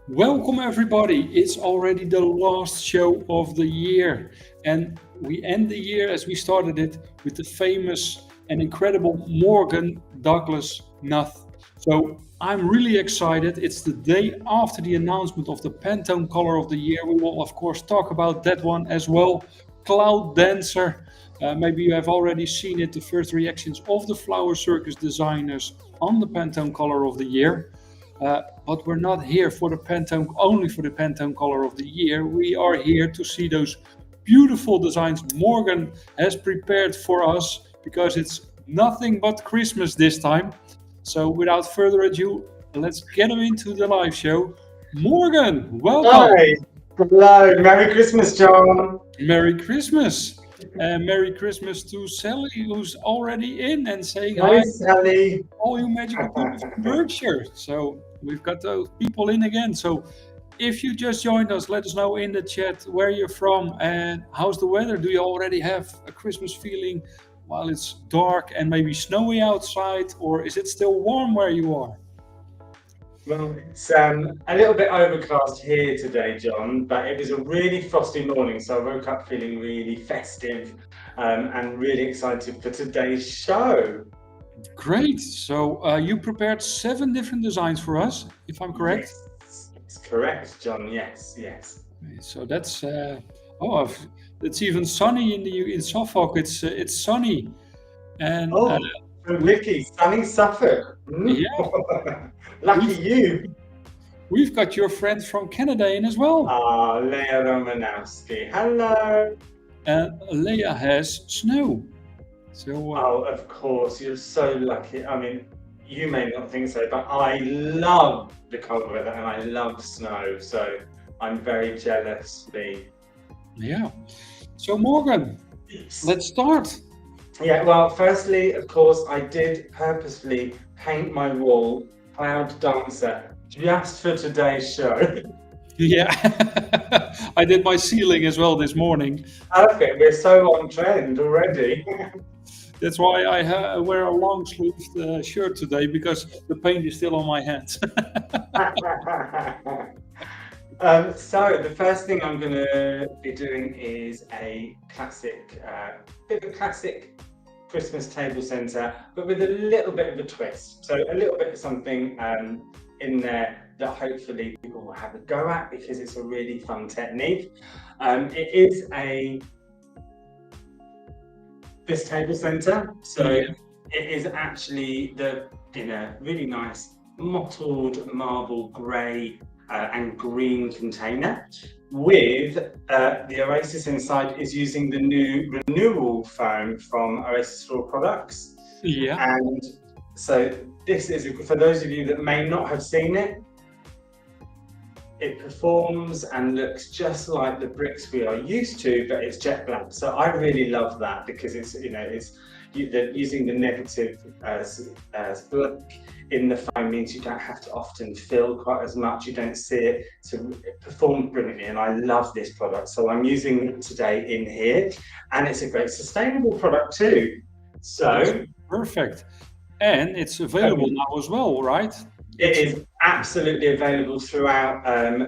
Welcome everybody. It's already the last show of the year, and we end the year as we started it with the famous and incredible Morgan Douglas Nuth. So I'm really excited. It's the day after the announcement of the Pantone color of the year. We will of course talk about that one as well. Cloud Dancer. Maybe you have already seen it, the first reactions of the Flower Circus designers on the Pantone color of the year. But we're not here for the Pantone, only for the Pantone color of the year. We are here to see those beautiful designs Morgan has prepared for us, because it's nothing but Christmas this time. So without further ado, let's get him into the live show. Morgan, welcome. Hi, hello, Merry Christmas, John. Merry Christmas. And Merry Christmas to Sally, who's already in and saying Hi, hi. Sally. All you magical people from Berkshire. So we've got those people in again. So if you just joined us, let us know in the chat where you're from and how's the weather. Do you already have a Christmas feeling while it's dark and maybe snowy outside, or is it still warm where you are? Well, it's a little bit overcast here today, John, but it was a really frosty morning, so I woke up feeling really festive and really excited for today's show. Great. So you prepared 7 different designs for us, if I'm correct? Yes, it's correct, John. Yes. So that's it's even sunny in Suffolk. It's sunny, and Vicky, sunny Suffolk. yeah, Lucky you. We've got your friend from Canada in as well. Leah Romanowski. Hello. And Leah has snow. So of course, you're so lucky. I mean, you may not think so, but I love the cold weather and I love snow. So I'm very jealous, Lee. Yeah. So Morgan, let's start. Yeah, well, firstly, of course, I did purposefully paint my wall Cloud Dancer just for today's show. Yeah, I did my ceiling as well this morning. Perfect, we're so on trend already. That's why I wear a long sleeved shirt today, because the paint is still on my hands. So the first thing I'm going to be doing is a classic, bit of a classic Christmas table center, but with a little bit of a twist. So a little bit of something in there that hopefully people will have a go at, because it's a really fun technique. It is this table center, so it is actually in a really nice mottled marble grey and green container, with the Oasis inside is using the new renewal foam from Oasis Floral Products. Yeah. And so this is, for those of you that may not have seen it, it performs and looks just like the bricks we are used to, but it's jet black. So I really love that, because it's using the negative as black in the foam means you don't have to often fill quite as much. You don't see it, so it performs brilliantly, and I love this product. So I'm using it today in here, and it's a great sustainable product too. So perfect, and it's available now as well, right? It is absolutely available throughout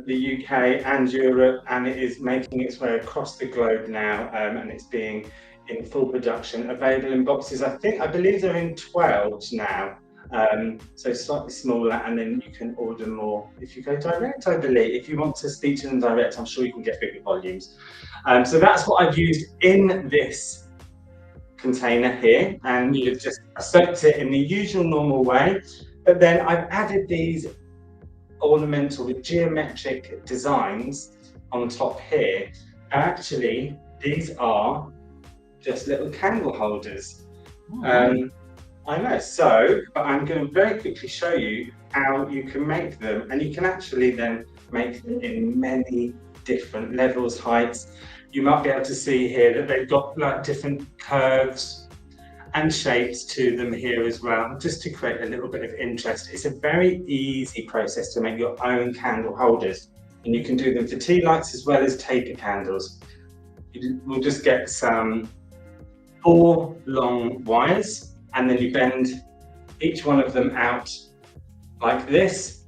the UK and Europe, and it is making its way across the globe now, and it's being in full production, available in boxes. I believe they're in 12s now, so slightly smaller, and then you can order more if you go direct, I believe. If you want to speak to them direct, I'm sure you can get bigger volumes. So that's what I've used in this container here, and you've just soaked it in the usual normal way. But then I've added these ornamental with geometric designs on top here. And actually, these are just little candle holders. I know, but I'm going to very quickly show you how you can make them. And you can actually then make them in many different levels, heights. You might be able to see here that they've got like different curves and shapes to them here as well, just to create a little bit of interest. It's a very easy process to make your own candle holders, and you can do them for tea lights as well as taper candles. We'll just get some 4 long wires, and then you bend each one of them out like this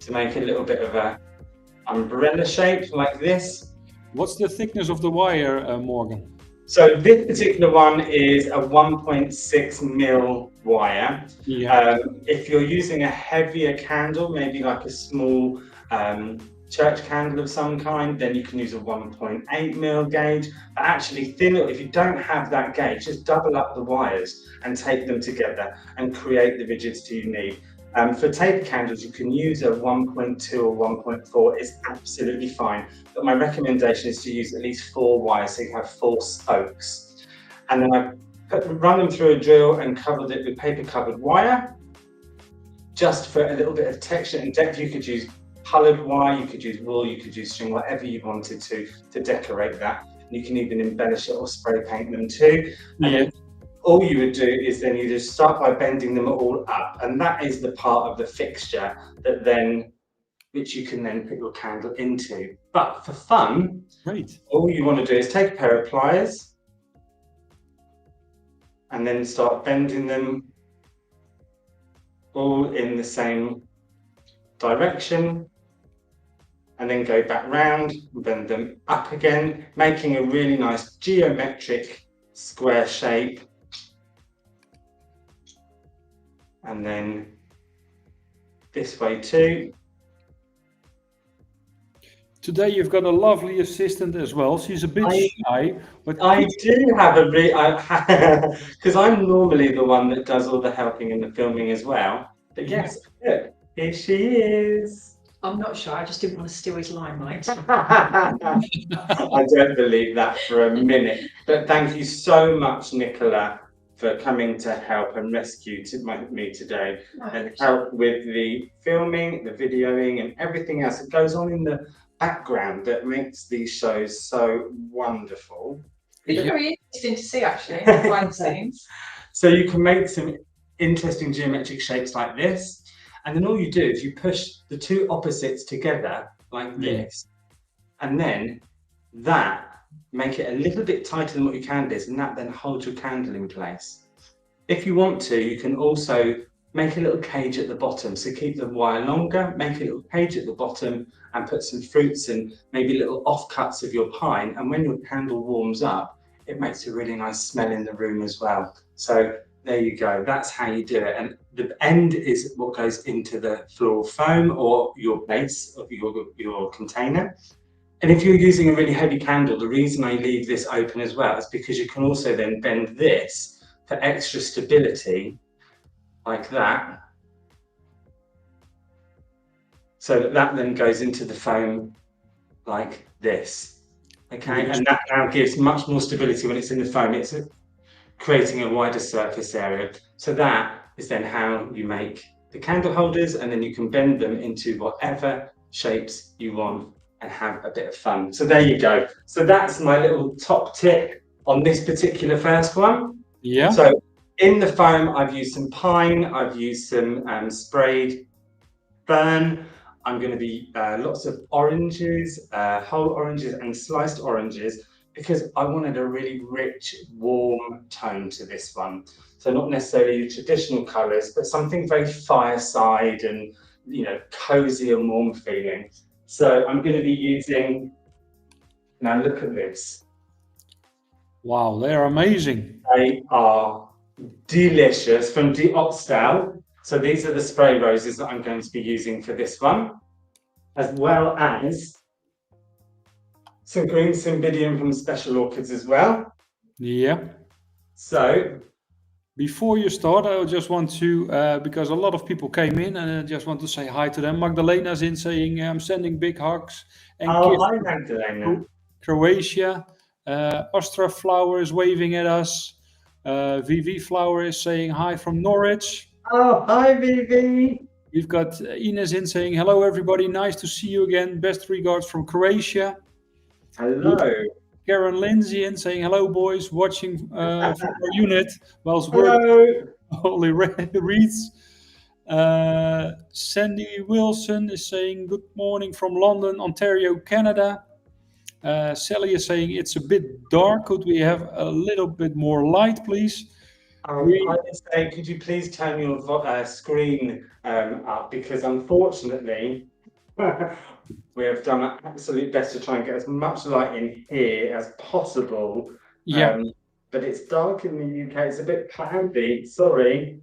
to make a little bit of a umbrella shape like this. What's the thickness of the wire, Morgan? So this particular one is a 1.6 mil wire. Yeah. If you're using a heavier candle, maybe like a small church candle of some kind, then you can use a 1.8 mil gauge. But actually thinner, if you don't have that gauge, just double up the wires and take them together and create the rigidity you need. For taper candles, you can use a 1.2 or 1.4. It's absolutely fine. But my recommendation is to use at least 4 wires, so you have 4 spokes. And then I run them through a drill and covered it with paper covered wire, just for a little bit of texture and depth. You could use coloured wire, you could use wool, you could use string, whatever you wanted to decorate that. You can even embellish it or spray paint them too. And then all you would do is then you just start by bending them all up, and that is the part of the fixture that then, which you can then put your candle into. But for fun, all you want to do is take a pair of pliers and then start bending them all in the same direction, and then go back round and bend them up again, making a really nice geometric square shape. And then this way too. Today you've got a lovely assistant as well. She's a bit shy, but I do have a because I'm normally the one that does all the helping and the filming as well. But yes, look, here she is. I'm not shy, I just didn't want to steal his limelight. I don't believe that for a minute. But thank you so much, Nicola, for coming to help and rescue me today and help with the filming, the videoing and everything else that goes on in the background that makes these shows so wonderful. It's very interesting to see actually, behind the scenes. So you can make some interesting geometric shapes like this, and then all you do is you push the two opposites together like this, and then that make it a little bit tighter than what your candle is, and that then holds your candle in place. If you want to, you can also make a little cage at the bottom. So keep the wire longer, make a little cage at the bottom and put some fruits and maybe little offcuts of your pine. And when your candle warms up, it makes a really nice smell in the room as well. So there you go, that's how you do it. And the end is what goes into the floral foam or your base of your container. And if you're using a really heavy candle, the reason I leave this open as well is because you can also then bend this for extra stability, like that. So that then goes into the foam like this. Okay, and that now gives much more stability when it's in the foam. It's creating a wider surface area. So that is then how you make the candle holders, and then you can bend them into whatever shapes you want and have a bit of fun. So there you go. So that's my little top tip on this particular first one. Yeah. So in the foam, I've used some pine, I've used some sprayed fern. I'm going to be lots of oranges, whole oranges and sliced oranges, because I wanted a really rich, warm tone to this one. So not necessarily your traditional colours, but something very fireside and, you know, cozy and warm feeling. So I'm going to be using, now look at this. Wow, they're amazing. They are delicious from Diopstal. So these are the spray roses that I'm going to be using for this one, as well as some green cymbidium from Special Orchids as well. Yeah. So before you start, I just want to, because a lot of people came in, and I just want to say hi to them. Magdalena's in saying, I'm sending big hugs. And hi, Magdalena. Croatia. Astra Flower is waving at us. Vivi Flower is saying hi from Norwich. Oh, hi, Vivi. We've got Ines in saying, hello, everybody. Nice to see you again. Best regards from Croatia. Hello. Karen Lindsay in saying, hello, boys. Watching from our unit whilst working holy wreaths. Sandy Wilson is saying, good morning from London, Ontario, Canada. Sally is saying, it's a bit dark. Could we have a little bit more light, please? I would say, could you please turn your screen up, because unfortunately We have done our absolute best to try and get as much light in here as possible. Yeah, But it's dark in the UK. It's a bit cloudy. Sorry.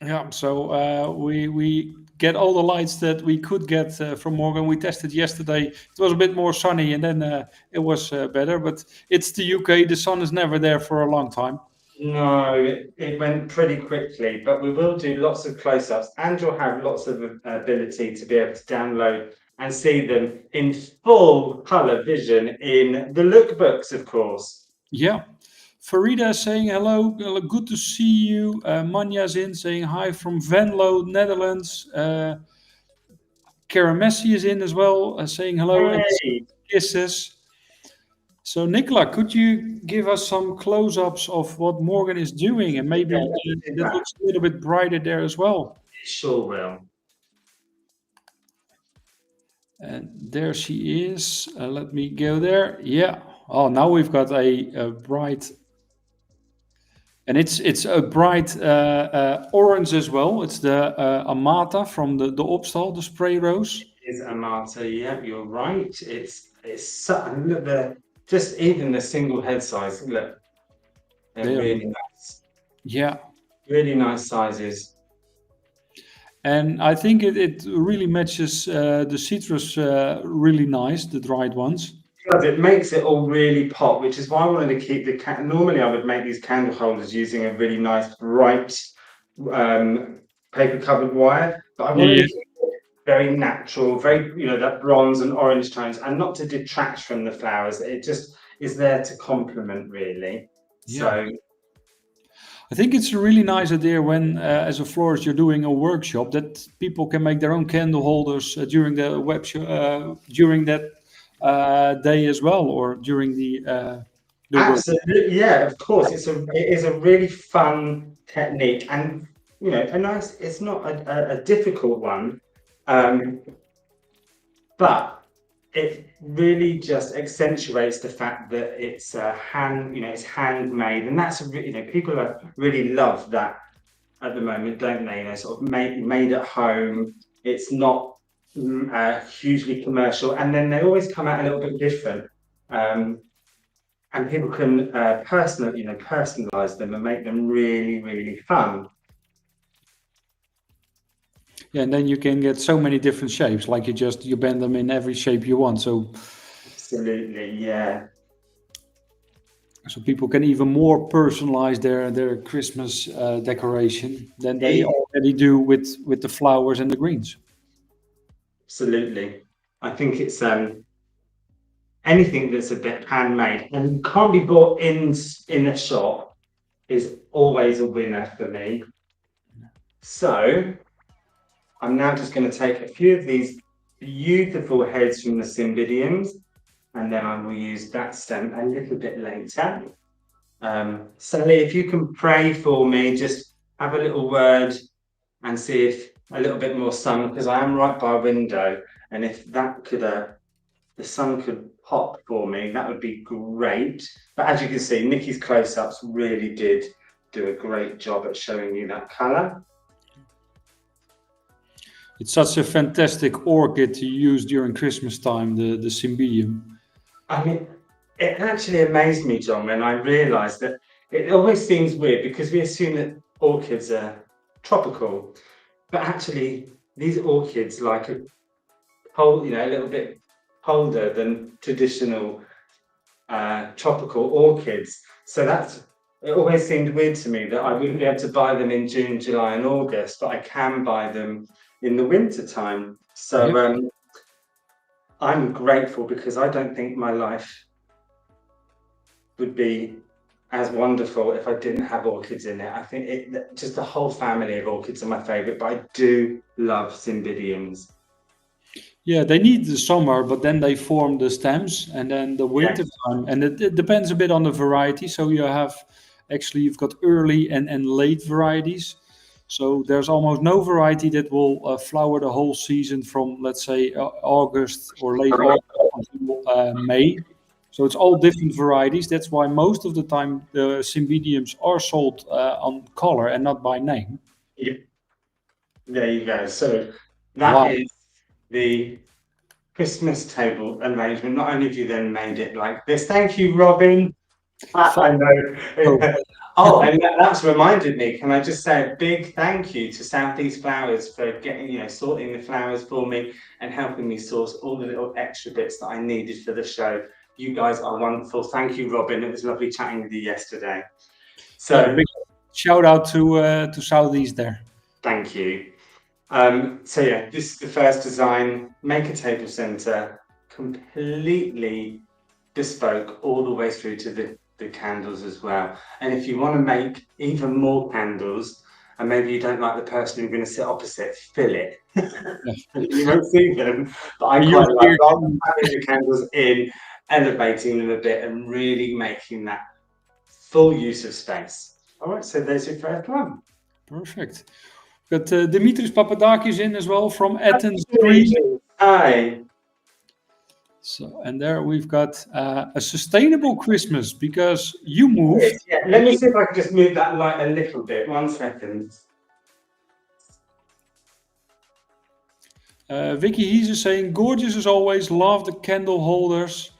yeah. So we get all the lights that we could get from Morgan. We tested yesterday. It was a bit more sunny, and then it was better. But it's the UK. The sun is never there for a long time. No, it went pretty quickly, but we will do lots of close-ups, and you'll have lots of ability to be able to download and see them in full color vision in the lookbooks, of course. Yeah. Farida is saying hello. Good to see you. Manya's in saying hi from Venlo, Netherlands. Karen Messi is in as well, saying hello and Hey, kisses. So, Nicola, could you give us some close-ups of what Morgan is doing, and yeah, maybe let's do that that. looks a little bit brighter there as well? Sure will. And there she is. Let me go there. Yeah. Oh, now we've got a bright, and it's a bright orange as well. It's the Amata from the Opstal, the spray rose. Is Amata, yeah, you're right. It's so, look, the just even the single head size, look, they're There. really nice. Yeah. Really nice sizes. And I think it really matches the citrus really nice, the dried ones. Because it makes it all really pop, which is why I wanted to keep the normally I would make these candle holders using a really nice bright paper covered wire, but I wanted to Yeah, keep it very natural, very, that bronze and orange tones, and not to detract from the flowers. It just is there to complement, really. yeah. So I think it's a really nice idea when, as a florist, you're doing a workshop that people can make their own candle holders during the web show, during that day as well, or during the work. absolutely, yeah, of course. It is a really fun technique, and a nice. It's not a difficult one, um, but it really just accentuates the fact that it's it's handmade, and that's people really love that at the moment, don't they? Sort of made at home. It's not hugely commercial, and then they always come out a little bit different. And people can personalize them and make them really, really fun. Yeah, and then you can get so many different shapes, like you bend them in every shape you want. Absolutely, yeah. So people can even more personalize their Christmas decoration than they already do with the flowers and the greens. Absolutely. I think it's anything that's a bit handmade and can't be bought in a shop is always a winner for me. So I'm now just going to take a few of these beautiful heads from the Cymbidiums, and then I will use that stem a little bit later. Sally, if you can pray for me, just have a little word and see if a little bit more sun, because I am right by a window, and if that could, the sun could pop for me, that would be great. But as you can see, Nikki's close-ups really did do a great job at showing you that colour. It's such a fantastic orchid to use during Christmas time, the Cymbidium. I mean, it actually amazed me, John, when I realised that it always seems weird because we assume that orchids are tropical, but actually these orchids like a little bit colder than traditional tropical orchids. So it always seemed weird to me that I wouldn't be able to buy them in June, July, and August, but I can buy them in the winter time. So Yep. I'm grateful because I don't think my life would be as wonderful if I didn't have orchids in it. I think just the whole family of orchids are my favorite, but I do love Cymbidiums. Yeah, they need the summer, but then they form the stems, and then the winter Yes. time, and it depends a bit on the variety. So you've got early and late varieties. So there's almost no variety that will flower the whole season from, let's say, August or late August until May. So it's all different varieties. That's why most of the time the Cymbidiums are sold on color and not by name. Yep. There you go. So Wow. that is the Christmas table arrangement. Not only have you then made it like this, thank you, Robin. I know. Oh, and that's reminded me. Can I just say a big thank you to Southeast Flowers for getting, sorting the flowers for me and helping me source all the little extra bits that I needed for the show. You guys are wonderful. Thank you, Robin. It was lovely chatting with you yesterday. So, big shout out to Southeast there. Thank you. So yeah, this is the first design. Make a table center, completely bespoke all the way through to the candles as well. And if you want to make even more candles, and maybe you don't like the person who's going to sit opposite, fill it. You won't see them, but I quite like having the candles in, elevating them a bit, and really making that full use of space. All right, so there's your first one. Perfect. Got Dimitris Papadakis in as well from Athens, Greece. Hi. So, and there we've got a sustainable Christmas because you moved. Yeah, let me see if I can just move that light a little bit. 1 second. Vicky Hees is saying, gorgeous as always, love the candle holders.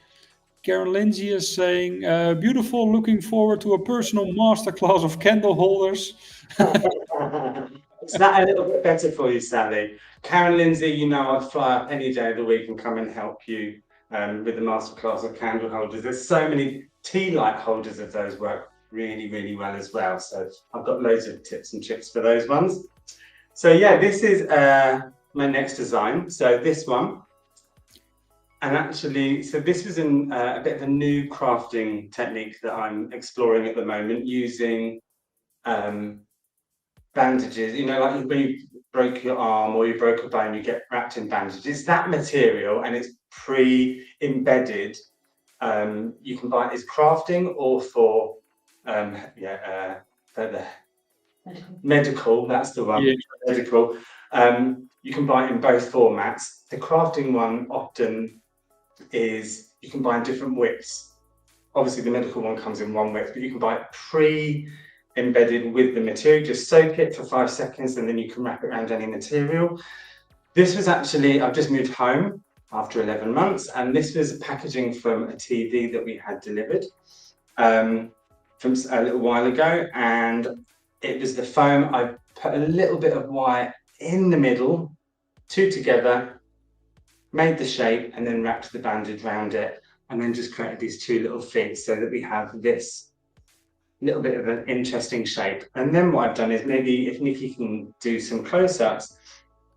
Karen Lindsay is saying, beautiful, looking forward to a personal masterclass of candle holders. Is that a little bit better for you, Sally? Karen Lindsay, I'd fly up any day of the week and come and help you with the masterclass of candle holders. There's so many tea light holders of those work really, really well as well. So I've got loads of tips and tricks for those ones. So yeah, this is my next design. So this one, and actually, so this was a bit of a new crafting technique that I'm exploring at the moment using bandages. Like when you broke your arm or you broke a bone, you get wrapped in bandages. That material, and it's pre-embedded. You can buy it as crafting or for the medical. That's the one. Yeah. Medical. You can buy it in both formats. The crafting one often is you can buy in different widths. Obviously, the medical one comes in one width, but you can buy it pre-embedded with the material. Just soak it for 5 seconds, and then you can wrap it around any material. This was actually, I've just moved home after 11 months, and this was packaging from a TV that we had delivered from a little while ago, and it was the foam. I put a little bit of wire in the middle, two together, made the shape, and then wrapped the bandage around it, and then just created these two little feet so that we have this little bit of an interesting shape. And then what I've done is, maybe if Nikki can do some close-ups,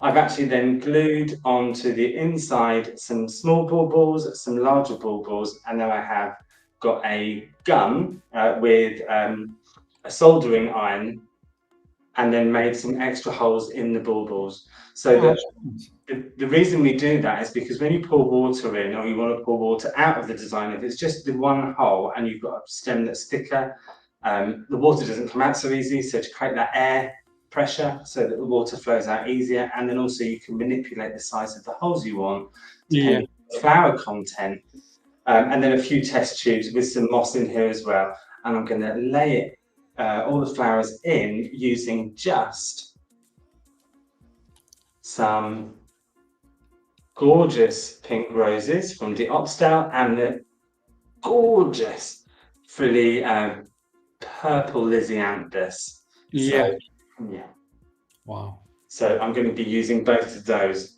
I've actually then glued onto the inside some small baubles, some larger baubles, and then I have got a gun with a soldering iron, and then made some extra holes in the baubles. So the reason we do that is because when you pour water in, or you want to pour water out of the design, if it's just the one hole and you've got a stem that's thicker, the water doesn't come out so easy. So to create that air pressure so that the water flows out easier, and then also you can manipulate the size of the holes you want depending on the flower content. And then a few test tubes with some moss in here as well. And I'm going to lay it all the flowers in using just some gorgeous pink roses from the Oxdale and the gorgeous frilly purple Lysianthus. Yeah. So, yeah. Wow. So I'm going to be using both of those.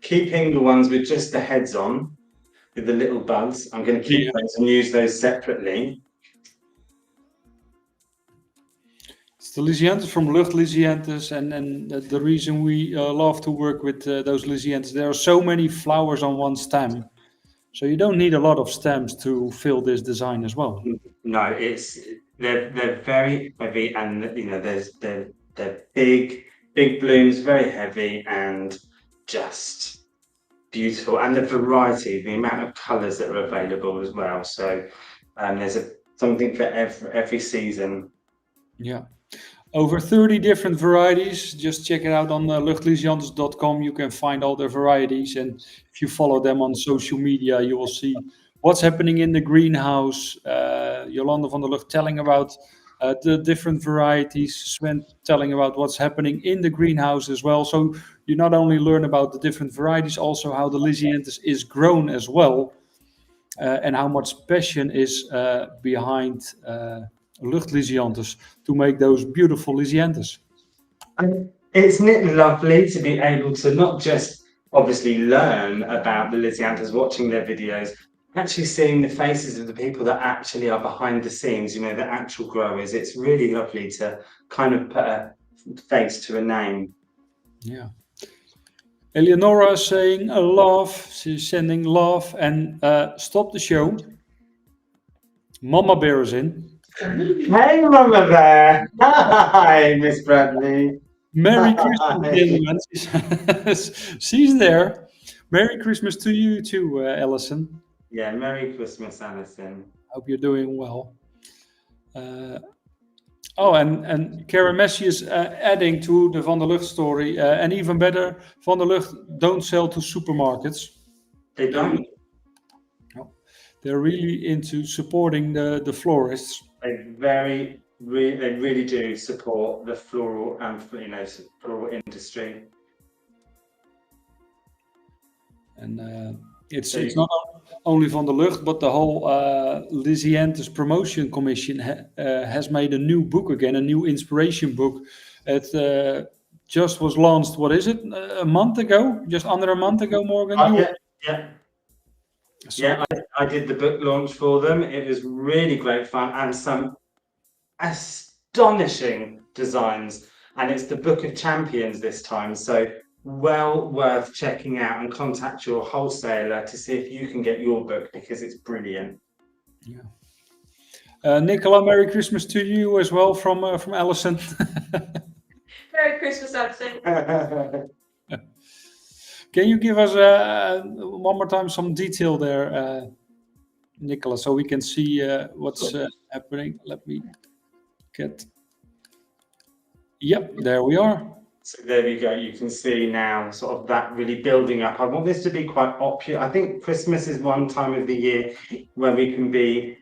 Keeping the ones with just the heads on, with the little buds, I'm going to keep those and use those separately. It's the Lysianthus from Lucht Lysianthus, and the reason we love to work with those Lysianthus, there are so many flowers on one stem, so you don't need a lot of stems to fill this design as well. No, they're very heavy, and they're big blooms, very heavy, and just beautiful. And the variety, the amount of colours that are available as well. So there's something for every season. Yeah. Over 30 different varieties. Just check it out on luchtlysianthus.com. You can find all the varieties, and if you follow them on social media, you will see what's happening in the greenhouse. Jolanda van der Lucht telling about the different varieties, Sven telling about what's happening in the greenhouse as well. So you not only learn about the different varieties, also how the Lysianthus is grown as well, and how much passion is behind Luchtlysianthus to make those beautiful Lysianthus. And isn't it lovely to be able to not just obviously learn about the Lysianthus, watching their videos, actually seeing the faces of the people that actually are behind the scenes, you know, the actual growers. It's really lovely to kind of put a face to a name. Yeah. Eleonora is saying love. She's sending love and stop the show. Mama Bear is in. Hey, Mama Bear. Hi, Miss Bradley. Merry Christmas, gentlemen. She's there. Merry Christmas to you too, Alison. Yeah, Merry Christmas, Alison. Hope you're doing well. And Karen Messi is adding to the Van der Lucht story, and even better, Van der Lucht don't sell to supermarkets. They don't. No. They're really into supporting the florists. They really do support the floral and floral industry. And it's not only Van der Lucht, but the whole Lysianthus Promotion Commission has made a new book again, a new inspiration book. It just was launched, what is it, a month ago? Just under a month ago, Morgan? Yeah. Yeah, I did the book launch for them. It was really great fun and some astonishing designs. And it's the Book of Champions this time. So well worth checking out, and contact your wholesaler to see if you can get your book, because it's brilliant. Yeah. Nicola, Merry Christmas to you as well from Alison. Merry Christmas, Alison. Can you give us one more time some detail there, Nicola, so we can see what's happening? Let me get. Yep, there we are. So there we go. You can see now sort of that really building up. I want this to be quite opulent. I think Christmas is one time of the year where we can be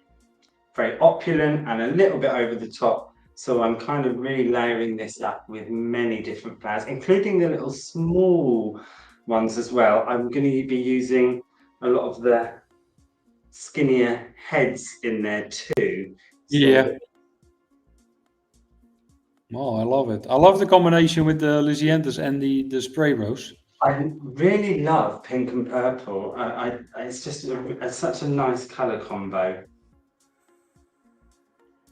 very opulent and a little bit over the top. So I'm kind of really layering this up with many different flowers, including the little small ones as well. I'm going to be using a lot of the skinnier heads in there too. So yeah. Oh, I love it. I love the combination with the Lysianthus and the spray rose. I really love pink and purple. It's just such a nice color combo.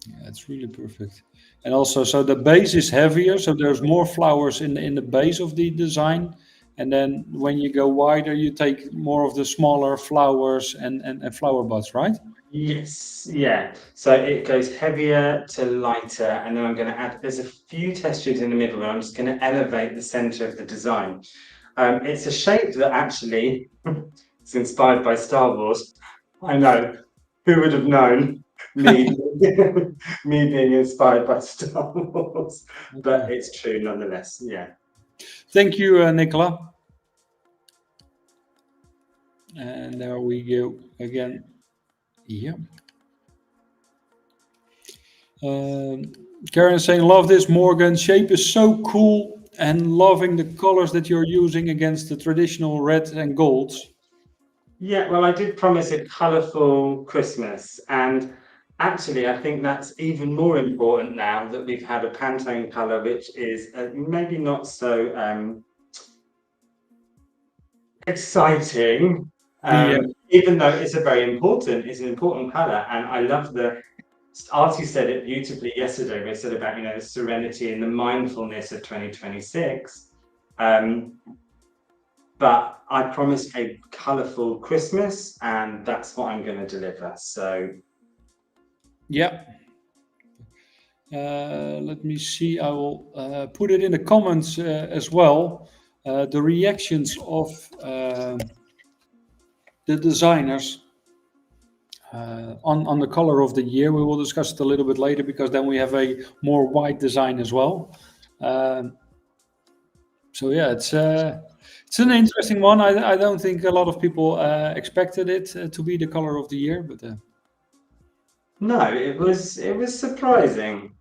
Yeah, it's really perfect. And also, so the base is heavier, so there's more flowers in the base of the design. And then when you go wider, you take more of the smaller flowers and flower buds, right? Yes, yeah. So it goes heavier to lighter, and then I'm going to add, there's a few textures in the middle, and I'm just going to elevate the center of the design. It's a shape that actually is inspired by Star Wars. I know, who would have known me, me being inspired by Star Wars, but it's true nonetheless, yeah. Thank you, Nicola. And there we go again. Yeah. Karen is saying, love this, Morgan. Shape is so cool, and loving the colors that you're using against the traditional red and golds. Yeah, well, I did promise a colourful Christmas, and actually I think that's even more important now that we've had a Pantone colour, which is maybe not so exciting. Even though it's an important colour, and I love Artie said it beautifully yesterday. They said about, the serenity and the mindfulness of 2026. But I promised a colourful Christmas, and that's what I'm going to deliver. So, yeah. Let me see. I will put it in the comments as well. The reactions of the designers on the color of the year. We will discuss it a little bit later, because then we have a more wide design as well. So yeah, it's an interesting one. I don't think a lot of people expected it to be the color of the year, but no, it was surprising.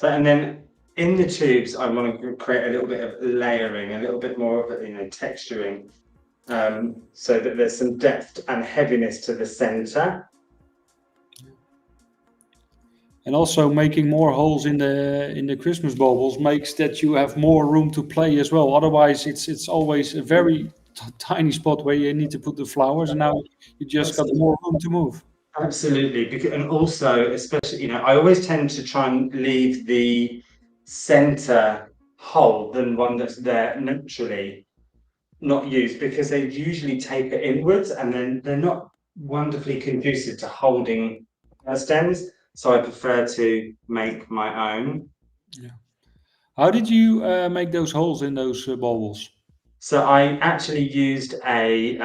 So, and then in the tubes, I want to create a little bit of layering, a little bit more of, texturing, so that there's some depth and heaviness to the center. And also making more holes in the Christmas baubles makes that you have more room to play as well. Otherwise, it's always a very tiny spot where you need to put the flowers, and now you just got more room to move. Absolutely, because, and also, especially, I always tend to try and leave the center hole than one that's there naturally not used, because they usually taper inwards and then they're not wonderfully conducive to holding stems. So I prefer to make my own. Yeah. How did you make those holes in those baubles? So I actually used a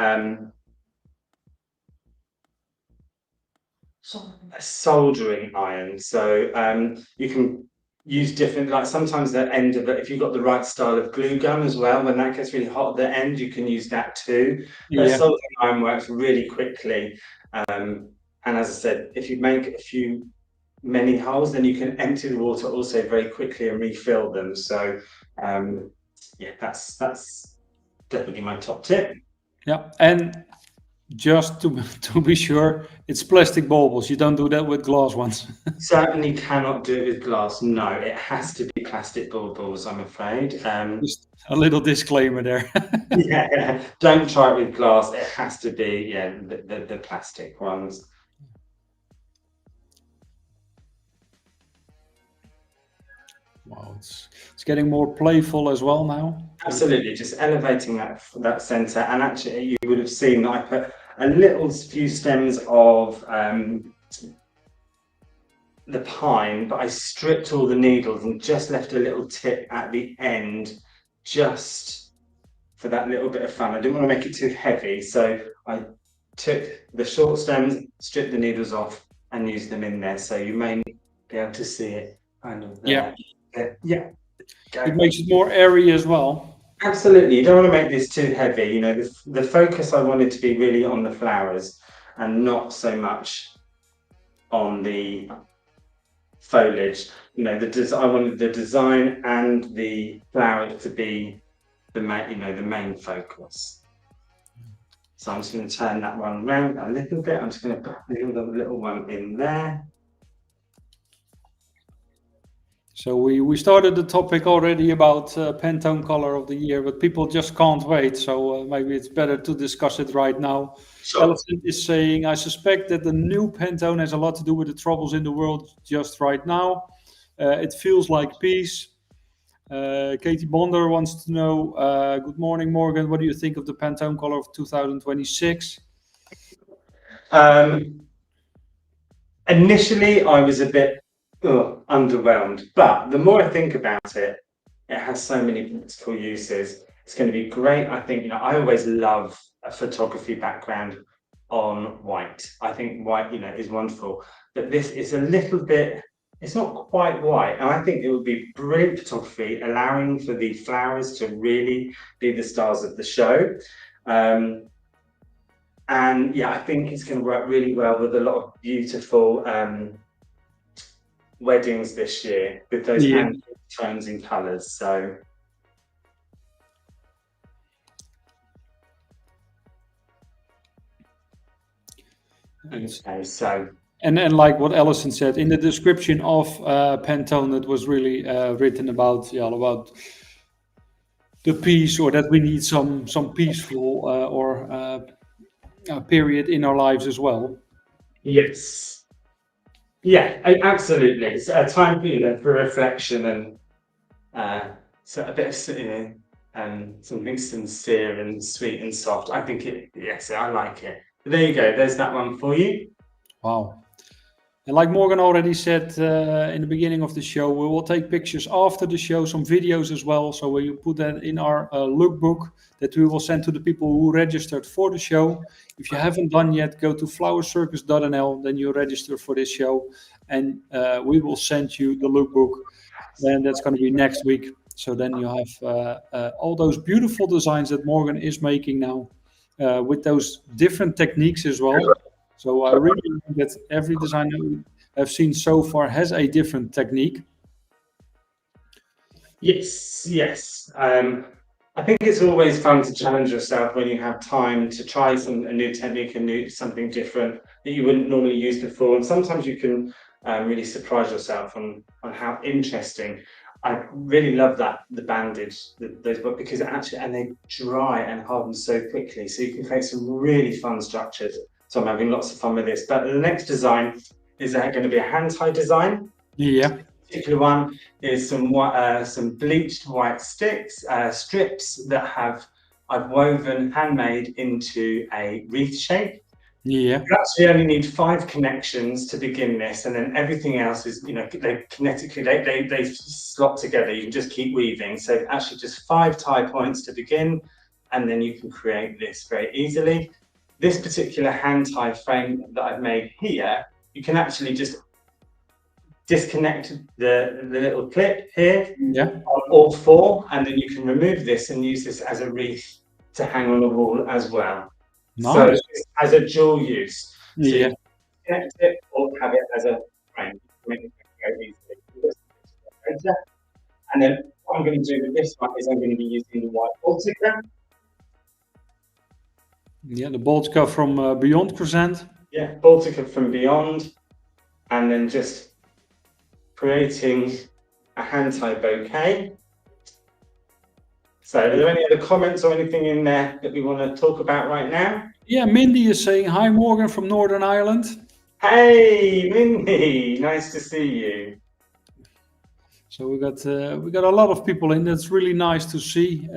soldering iron. So you can use different, like sometimes the end of it, if you've got the right style of glue gun as well, when that gets really hot at the end, you can use that too. But Yeah. soldering iron works really quickly. And as I said, if you make many holes, then you can empty the water also very quickly and refill them. So yeah, that's definitely my top tip. Yeah, and just to be sure, it's plastic baubles. You don't do that with glass ones. Certainly cannot do it with glass. No, it has to be plastic baubles, I'm afraid. Just a little disclaimer there. Yeah, don't try it with glass. It has to be, yeah, the plastic ones. Wow, it's getting more playful as well now. Absolutely, just elevating that center. And actually, you would have seen that I put a little few stems of the pine, but I stripped all the needles and just left a little tip at the end, just for that little bit of fun. I didn't want to make it too heavy, so I took the short stems, stripped the needles off, and used them in there. So you may be able to see it kind of there. Yeah. It makes it more airy as well. Absolutely. You don't want to make this too heavy. The focus I wanted to be really on the flowers and not so much on the foliage. I wanted the design and the flowers to be the main focus. So I'm just going to turn that one around a little bit. I'm just going to put a little one in there. So we started the topic already about Pantone color of the year, but people just can't wait. So maybe it's better to discuss it right now. Sure. Alison is saying, I suspect that the new Pantone has a lot to do with the troubles in the world just right now. It feels like peace. Katie Bonder wants to know, good morning, Morgan. What do you think of the Pantone color of 2026? Initially, I was a bit underwhelmed, but the more I think about it, it has so many practical uses. It's going to be great. I think, I always love a photography background on white. I think white, is wonderful, but this is a little bit, it's not quite white. And I think it would be brilliant photography, allowing for the flowers to really be the stars of the show. And yeah, I think it's going to work really well with a lot of beautiful weddings this year with those tones and colours. So okay, so and like what Alison said in the description of Pantone, it was really written about the peace, or that we need some peaceful period in our lives as well. Yes. Yeah, absolutely. It's a time for reflection and so a bit of something sincere and sweet and soft. I think I like it. But there you go. There's that one for you. Wow. And like Morgan already said in the beginning of the show, we will take pictures after the show, some videos as well. So we will put that in our lookbook that we will send to the people who registered for the show. If you haven't done yet, go to flowercircus.nl, then you register for this show, and we will send you the lookbook. And that's going to be next week. So then you have all those beautiful designs that Morgan is making now with those different techniques as well. So I really think that every designer I've seen so far has a different technique. Yes. I think it's always fun to challenge yourself when you have time to try a new technique, something different that you wouldn't normally use before. And sometimes you can really surprise yourself on how interesting. I really love the bandage, those, but because and they dry and harden so quickly, so you can create some really fun structures. So I'm having lots of fun with this. But the next design is going to be a hand tie design. Yeah. Particular one is some bleached white strips that I've woven handmade into a wreath shape. Yeah. You actually only need 5 connections to begin this, and then everything else is, they kinetically they slot together. You can just keep weaving. So actually just 5 tie points to begin, and then you can create this very easily. This particular hand tie frame that I've made here, you can actually just disconnect the little clip here on all 4, and then you can remove this and use this as a wreath to hang on the wall as well. Nice. So it's as a dual use. So Yeah. you can connect it or have it as a frame. Make it go easily. And then what I'm going to do with this one is I'm going to be using the white Baltica. Yeah, the Baltica from Beyond Crescent. Yeah, Baltica from Beyond, and then just creating a hand tie bouquet. So are there any other comments or anything in there that we want to talk about right now? Yeah, Mindy is saying, hi Morgan from Northern Ireland. Hey Mindy, nice to see you. So we got a lot of people in. That's really nice to see.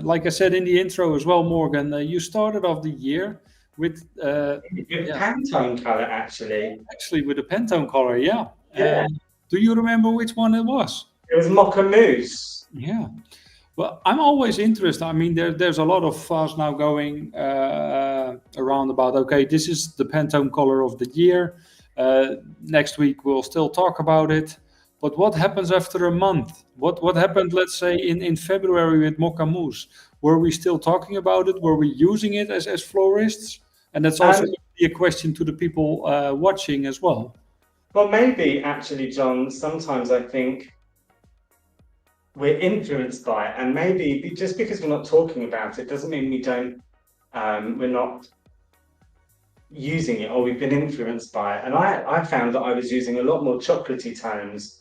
Like I said in the intro as well, Morgan, you started off the year with Pantone color, actually. Actually, with a Pantone color, yeah. Yeah. Do you remember which one it was? It was Mocha Mousse. Yeah. Well, I'm always interested. I mean, there's a lot of fuss now going around about, okay, this is the Pantone color of the year. Next week, we'll still talk about it. But what happens after a month? What happened, let's say, in February with Mocha Mousse? Were we still talking about it? Were we using it as florists? And that's also a question to the people watching as well. Well, maybe actually, John, sometimes I think we're influenced by it, and maybe just because we're not talking about it doesn't mean we're not using it, or we've been influenced by it. And I found that I was using a lot more chocolatey tones,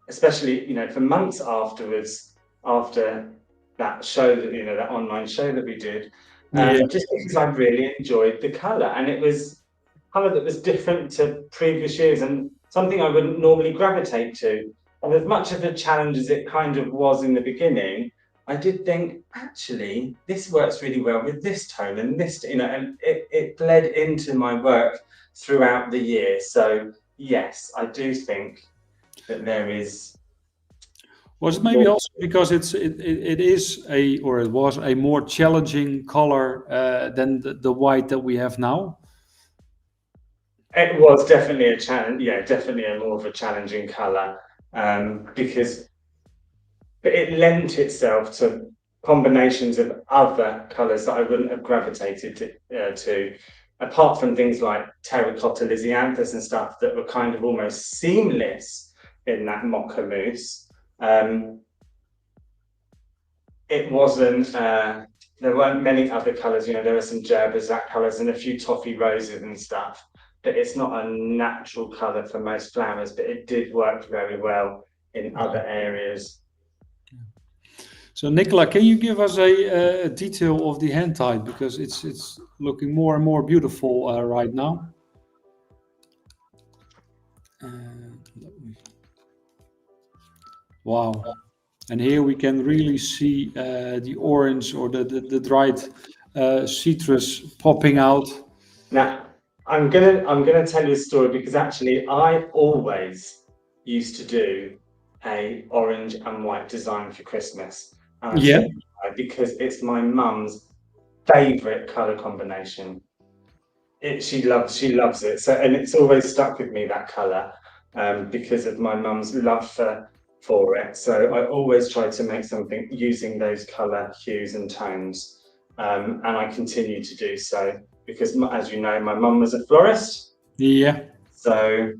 especially for months afterwards, after that show that online show that we did, just because I really enjoyed the color, and it was color that was different to previous years and something I wouldn't normally gravitate to. And as much of a challenge as it kind of was in the beginning, I did think, actually, this works really well with this tone and this, and it bled into my work throughout the year. So yes, I do think that there is. Was it maybe also because it was a more challenging color than the white that we have now? It was definitely a challenge. Yeah, definitely more of a challenging color. Because it lent itself to combinations of other colours that I wouldn't have gravitated to, apart from things like terracotta lisianthus and stuff that were kind of almost seamless in that Mocha Mousse. It wasn't, there weren't many other colours, there were some Gerbazat colours and a few toffee roses and stuff. But it's not a natural colour for most flowers, but it did work very well in other areas. So Nicola, can you give us a detail of the hand tie, because it's looking more and more beautiful right now. Wow. And here we can really see the orange or the dried citrus popping out. Now, I'm gonna tell you a story, because actually I always used to do a orange and white design for Christmas. Yeah. Because it's my mum's favorite color combination. She loves it. So, and it's always stuck with me, that color, because of my mum's love for it. So I always try to make something using those color hues and tones, and I continue to do so. Because, as you know, my mum was a florist. Yeah. So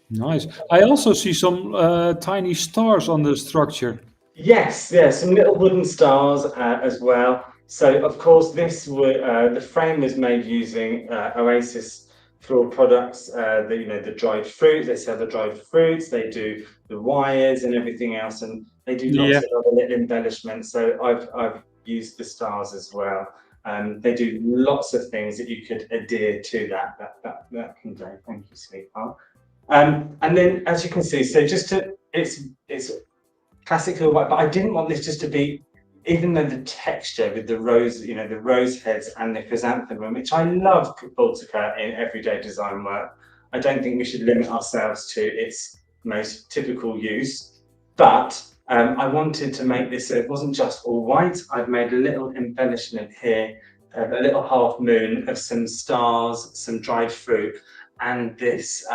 Nice. I also see some tiny stars on the structure. Yes, yeah, some little wooden stars as well. So of course the frame was made using Oasis floral products. The dried fruit. They sell the dried fruits. They do the wires and everything else, and they do lots Yeah. of other little embellishments. So I've used the stars as well. They do lots of things that you could adhere to that convey. Thank you, sweetheart. And then as you can see, so it's classical white, but I didn't want this just to be, even though the texture with the rose, the rose heads and the chrysanthemum, which I love Baltica in everyday design work. I don't think we should limit ourselves to its most typical use, but I wanted to make this so it wasn't just all white. I've made a little embellishment here, a little half moon of some stars, some dried fruit, and this,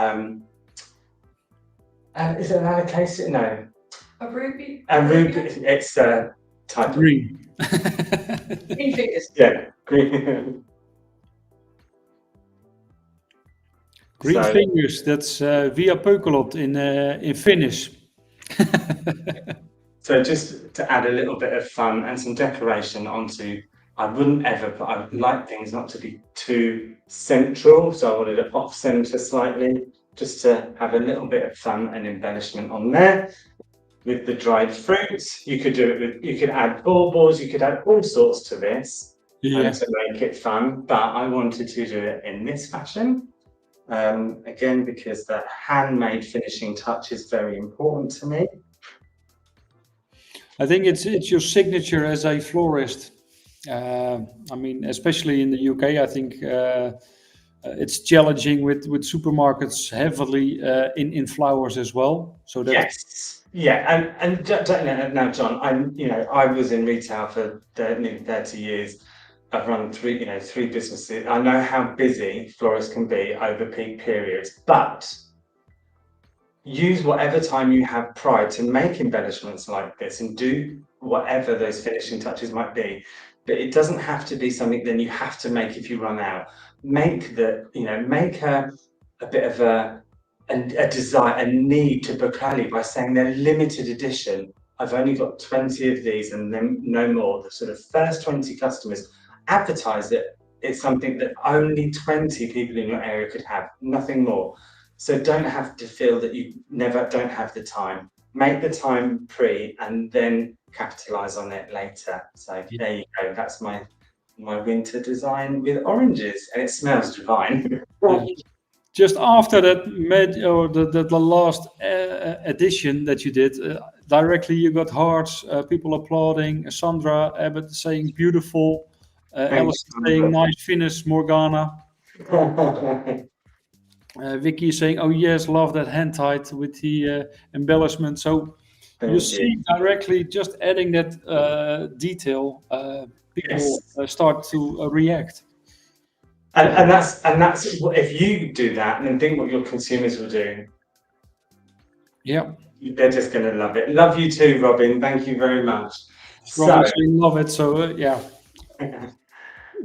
is it an allocation? No. A ruby. And ruby, it's a type Green. Green fingers. Yeah, green. Green So- fingers. That's via Peukelot in Finnish. So just to add a little bit of fun and some decoration onto, I would like things not to be too central, so I wanted it off center slightly, just to have a little bit of fun and embellishment on there. With the dried fruits, you could add baubles, you could add all sorts to this to make it fun, but I wanted to do it in this fashion. Again, because that handmade finishing touch is very important to me. I think it's your signature as a florist. I mean, especially in the UK, I think it's challenging with supermarkets heavily in flowers as well. So that Yes. Yeah, and now, John, I was in retail for nearly 30 years. I've run three businesses. I know how busy florists can be over peak periods, but use whatever time you have prior to make embellishments like this and do whatever those finishing touches might be. But it doesn't have to be something then you have to make if you run out. Make a bit of a desire, a need to book early by saying they're limited edition. I've only got 20 of these and then no more. The sort of first 20 customers, advertise it. It's something that only 20 people in your area could have, nothing more. So don't have to feel that you don't have the time. Make the time pre and then capitalize on it later. So there you go. That's my winter design with oranges, and it smells divine. just after the last edition that you did, directly you got hearts, people applauding, Sandra Abbott saying beautiful, Alice saying nice finish, Morgana. Vicky is saying, oh yes, love that hand tied with the embellishment. So you see directly just adding that detail, people start to react. And that's if you do that and then think what your consumers will do. Yeah. They're just going to love it. Love you too, Robin. Thank you very much. Robin saying love it. So yeah.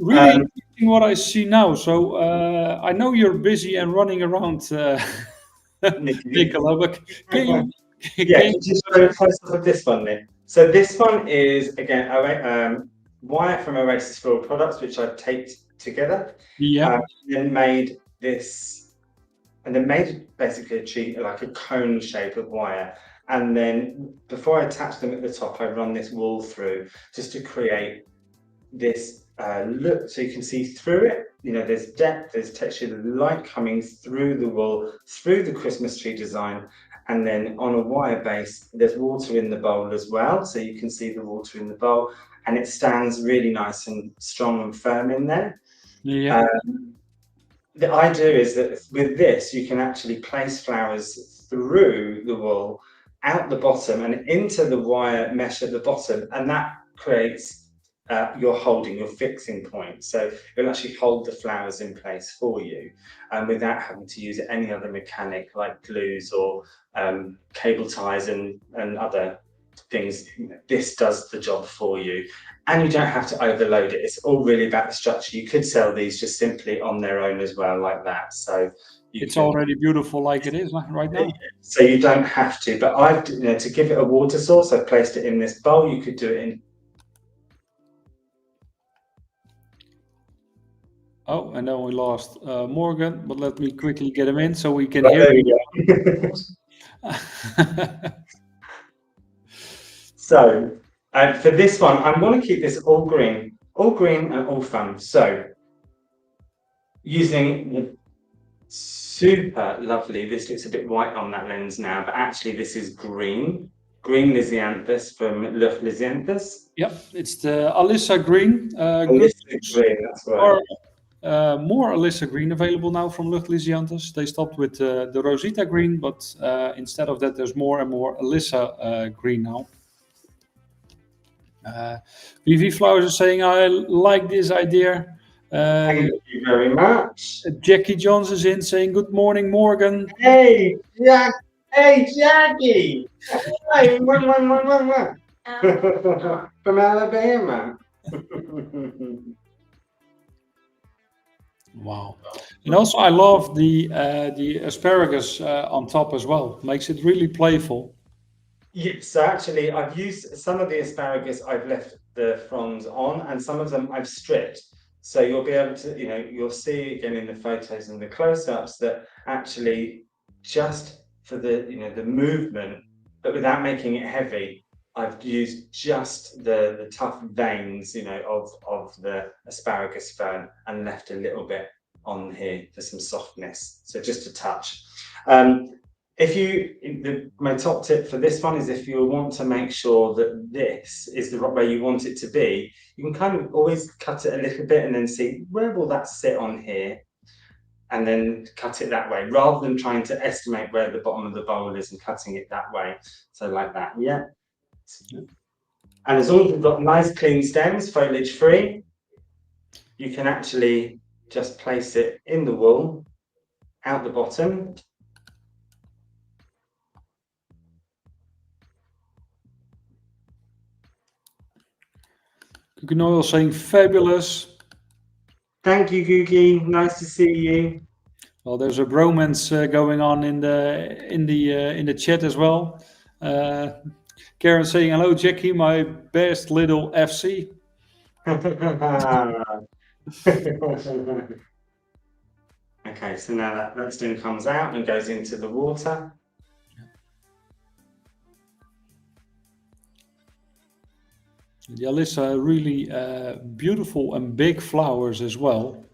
Really interesting what I see now. So I know you're busy and running around, Nicola, but can you? Just very close up of this one, Nick. So this one is again wire from Oasis Floral Products, which I've taped together. Yeah. Then made this, and then made basically a tree, like a cone shape of wire. And then before I attach them at the top, I run this wool through just to create this look, so you can see through it. There's depth, there's texture, there's light coming through the wool, through the Christmas tree design, and then on a wire base, there's water in the bowl as well, so you can see the water in the bowl, and it stands really nice and strong and firm in there. Yeah. The idea is that with this, you can actually place flowers through the wool, out the bottom, and into the wire mesh at the bottom, and that creates your fixing point. So it'll actually hold the flowers in place for you, without having to use any other mechanic like glues or cable ties and other things, this does the job for you. And you don't have to overload it. It's all really about the structure. You could sell these just simply on their own as well, like that. So it's already beautiful like it is right now. So you don't have to. But I've, to give it a water source, I've placed it in this bowl. You could do it in. Oh, and then we lost Morgan, but let me quickly get him in so we can hear There him. we go. So for this one, I'm going to keep this all green and all fun. So using the super lovely, this looks a bit white on that lens now, but actually this is green Lisianthus from Lisianthus. Yep, it's the Alyssa green. Alyssa green, that's right. Or more Alyssa green available now from Lisianthus. They stopped with the Rosita green, but instead of that, there's more and more Alyssa green now. VV Flowers is saying, I like this idea. Thank you very much. Jackie Johns is in saying, good morning, Morgan. Hey, Jack. Hey, Jackie. Hey, from Alabama. Wow. And also I love the asparagus on top as well. Makes it really playful. Yeah, so actually I've used some of the asparagus, I've left the fronds on, and some of them I've stripped. So you'll be able to, you'll see again in the photos and the close-ups that actually just for the, the movement, but without making it heavy, I've used just the tough veins, of the asparagus fern and left a little bit on here for some softness. So just a touch. My top tip for this one is if you want to make sure that this is the way you want it to be, you can kind of always cut it a little bit and then see where will that sit on here, and then cut it that way, rather than trying to estimate where the bottom of the bowl is and cutting it that way. So like that, yeah. And as long as you've got nice clean stems, foliage free, you can actually just place it in the wool, out the bottom. Googie Oil saying fabulous. Thank you, Googie. Nice to see you. Well, there's a bromance going on in the chat as well. Karen saying hello, Jackie, my best little FC. Okay, so now that stem comes out and goes into the water. The Alyssa really beautiful and big flowers as well.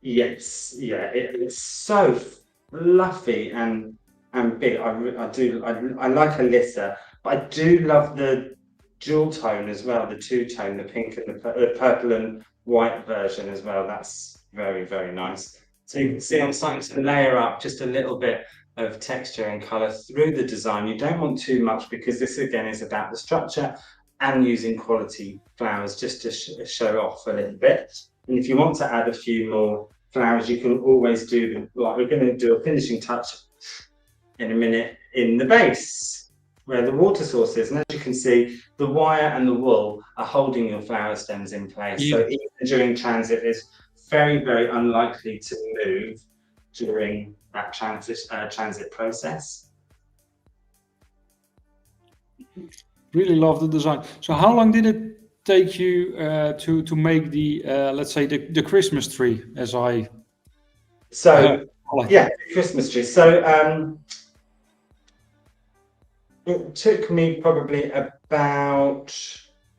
Yes, yeah, it's so fluffy and big. I like Alyssa, but I do love the jewel tone as well, the two-tone, the pink and the purple and white version as well. That's very, very nice. So you can see I'm starting to layer up just a little bit of texture and colour through the design. You don't want too much because this again is about the structure and using quality flowers just to show off a little bit. And if you want to add a few more flowers, you can always do them. Like we're going to do a finishing touch in a minute in the base where the water source is. And as you can see, the wire and the wool are holding your flower stems in place. Yeah. So even during transit, it's very, very unlikely to move during that transit process. Really love the design. So how long did it take you to make the let's say the Christmas tree, as I yeah, the Christmas tree. So it took me probably about,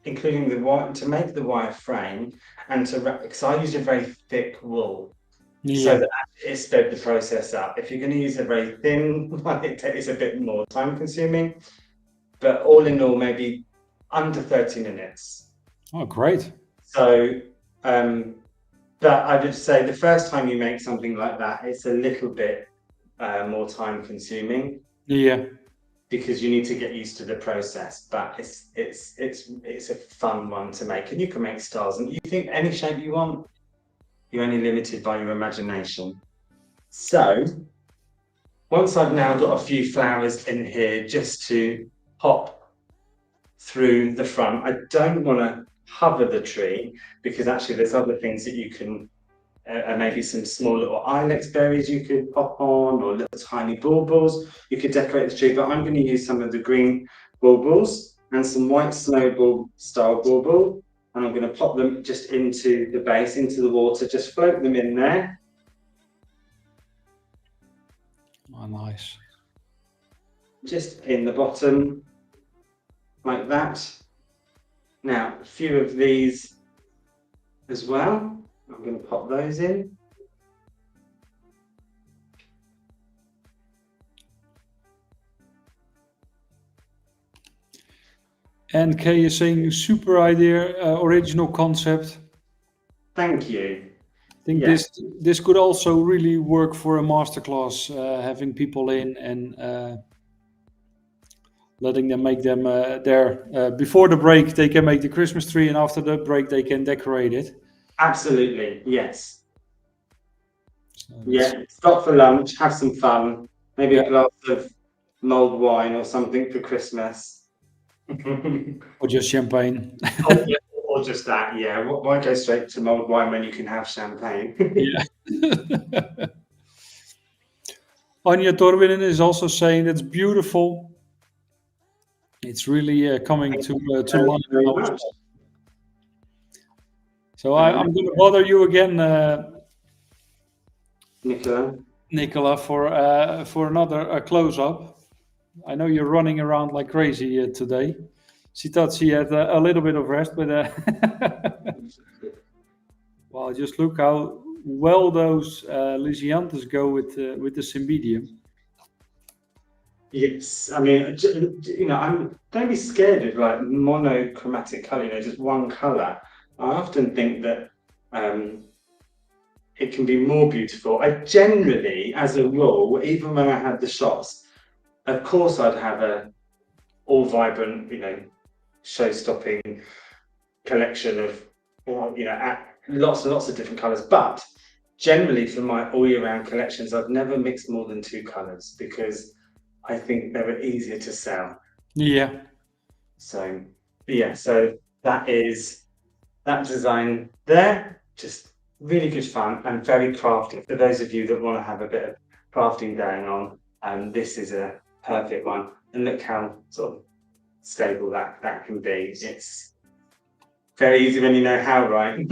including the wire, to make the wire frame and to wrap, because I used a very thick wool. Yeah. So that it sped the process up. If you're going to use a very thin one, it's a bit more time consuming. But all in all, maybe under 30 minutes. Oh, great. So, but I would say the first time you make something like that, it's a little bit more time consuming. Yeah. Because you need to get used to the process, but it's a fun one to make, and you can make stars, and you think any shape you want. You're only limited by your imagination. So, once I've now got a few flowers in here just to pop through the front. I don't want to cover the tree because actually there's other things that you can, maybe some small little ilex berries you could pop on, or little tiny baubles. You could decorate the tree, but I'm going to use some of the green baubles and some white snowball style bauble, and I'm going to pop them just into the base, into the water, just float them in there. Oh, nice. Just in the bottom, like that. Now, a few of these as well. I'm going to pop those in. And Kay is saying, super idea, original concept. Thank you. I think this could also really work for a masterclass, having people in and letting them make them before the break they can make the Christmas tree, and after the break they can decorate it. Absolutely, yes. Yeah, stop for lunch, have some fun, maybe a glass of mulled wine or something for Christmas. Or just champagne. Or just that, yeah. Why go straight to mulled wine when you can have champagne? Yeah. Anya Torvinen is also saying it's beautiful. It's really coming to life. So I'm going to bother you again, Nicola, for another close-up. I know you're running around like crazy today. She thought she had a little bit of rest, but well, just look how well those Lysianthus go with the Cymbidium. Yes, I mean, you know, don't be scared of like monochromatic color, you know, just one color. I often think that it can be more beautiful. I generally, as a rule, even when I had the shots, of course I'd have a all vibrant, you know, show-stopping collection of, you know, lots and lots of different colors. But generally for my all year round collections, I've never mixed more than 2 colors because I think they were easier to sell. Yeah. So yeah, so that is that design there. Just really good fun and very crafty. For those of you that want to have a bit of crafting going on, this is a perfect one. And look how sort of stable that can be. It's very easy when you know how, right?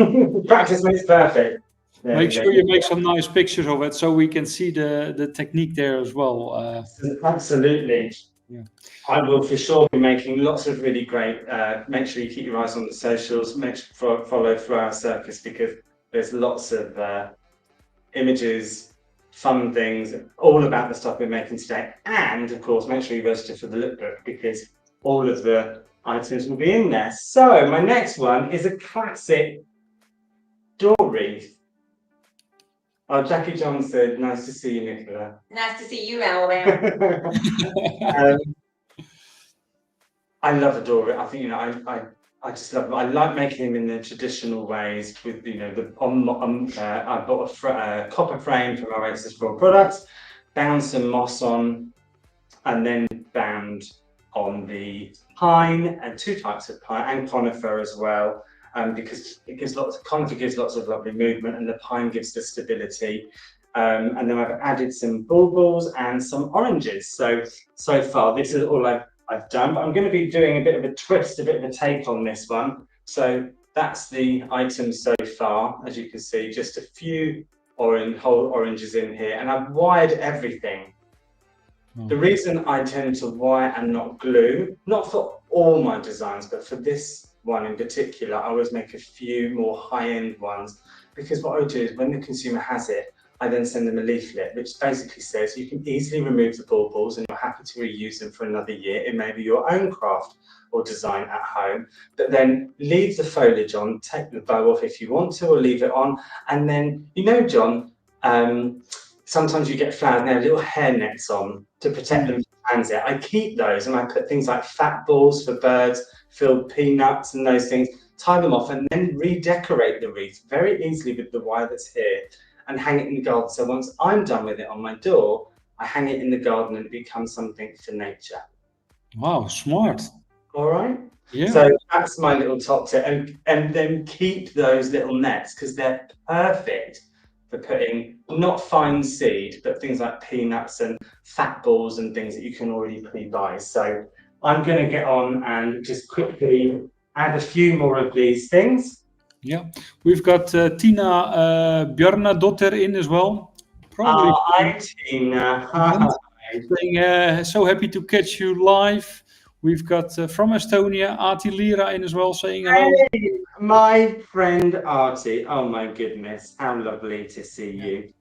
Practice makes perfect. Make sure you make some nice pictures of it so we can see the technique there as well. Absolutely. Yeah. I will for sure be making lots of really great. Make sure you keep your eyes on the socials. Make sure follow through our circus because there's lots of images, fun things, all about the stuff we're making today. And of course, make sure you register for the lookbook because all of the items will be in there. So my next one is a classic door wreath. Oh, Jackie John said, nice to see you, Nicola. Nice to see you, Ellen. I love a door wreath. I think, you know, I just love them. I like making them in the traditional ways with, you know, I bought a copper frame from our Oasis Floral Products, bound some moss on, and then bound on the pine, and 2 types of pine, and conifer as well, because it gives conifer gives lots of lovely movement, and the pine gives the stability. And then I've added some baubles and some oranges. So far, this is all I've done, but I'm going to be doing a bit of a twist, a bit of a take on this one. So that's the items so far. As you can see, just a few whole oranges in here, and I've wired everything. The reason I tend to wire and not glue, not for all my designs, but for this one in particular, I always make a few more high-end ones, because what I do is when the consumer has it, I then send them a leaflet, which basically says you can easily remove the baubles and you're happy to reuse them for another year. It may be your own craft or design at home, but then leave the foliage on, take the bow off if you want to, or leave it on. And then, you know, John, sometimes you get flowers and they have little hair nets on to protect them from transit. I keep those and I put things like fat balls for birds, filled peanuts and those things, tie them off and then redecorate the wreath very easily with the wire that's here and hang it in the garden. So once I'm done with it on my door, I hang it in the garden and it becomes something for nature. Wow, smart. All right. Yeah. So that's my little top tip, and then keep those little nets because they're perfect for putting not fine seed, but things like peanuts and fat balls and things that you can already pre-buy. So I'm going to get on and just quickly add a few more of these things. Yeah. We've got Tina Bjarnadottir in as well. Probably Hi, Tina. Hi. saying, so happy to catch you live. We've got from Estonia, Ati Lira in as well, saying hello. Hey, my friend Artie. Oh my goodness, how lovely to see you.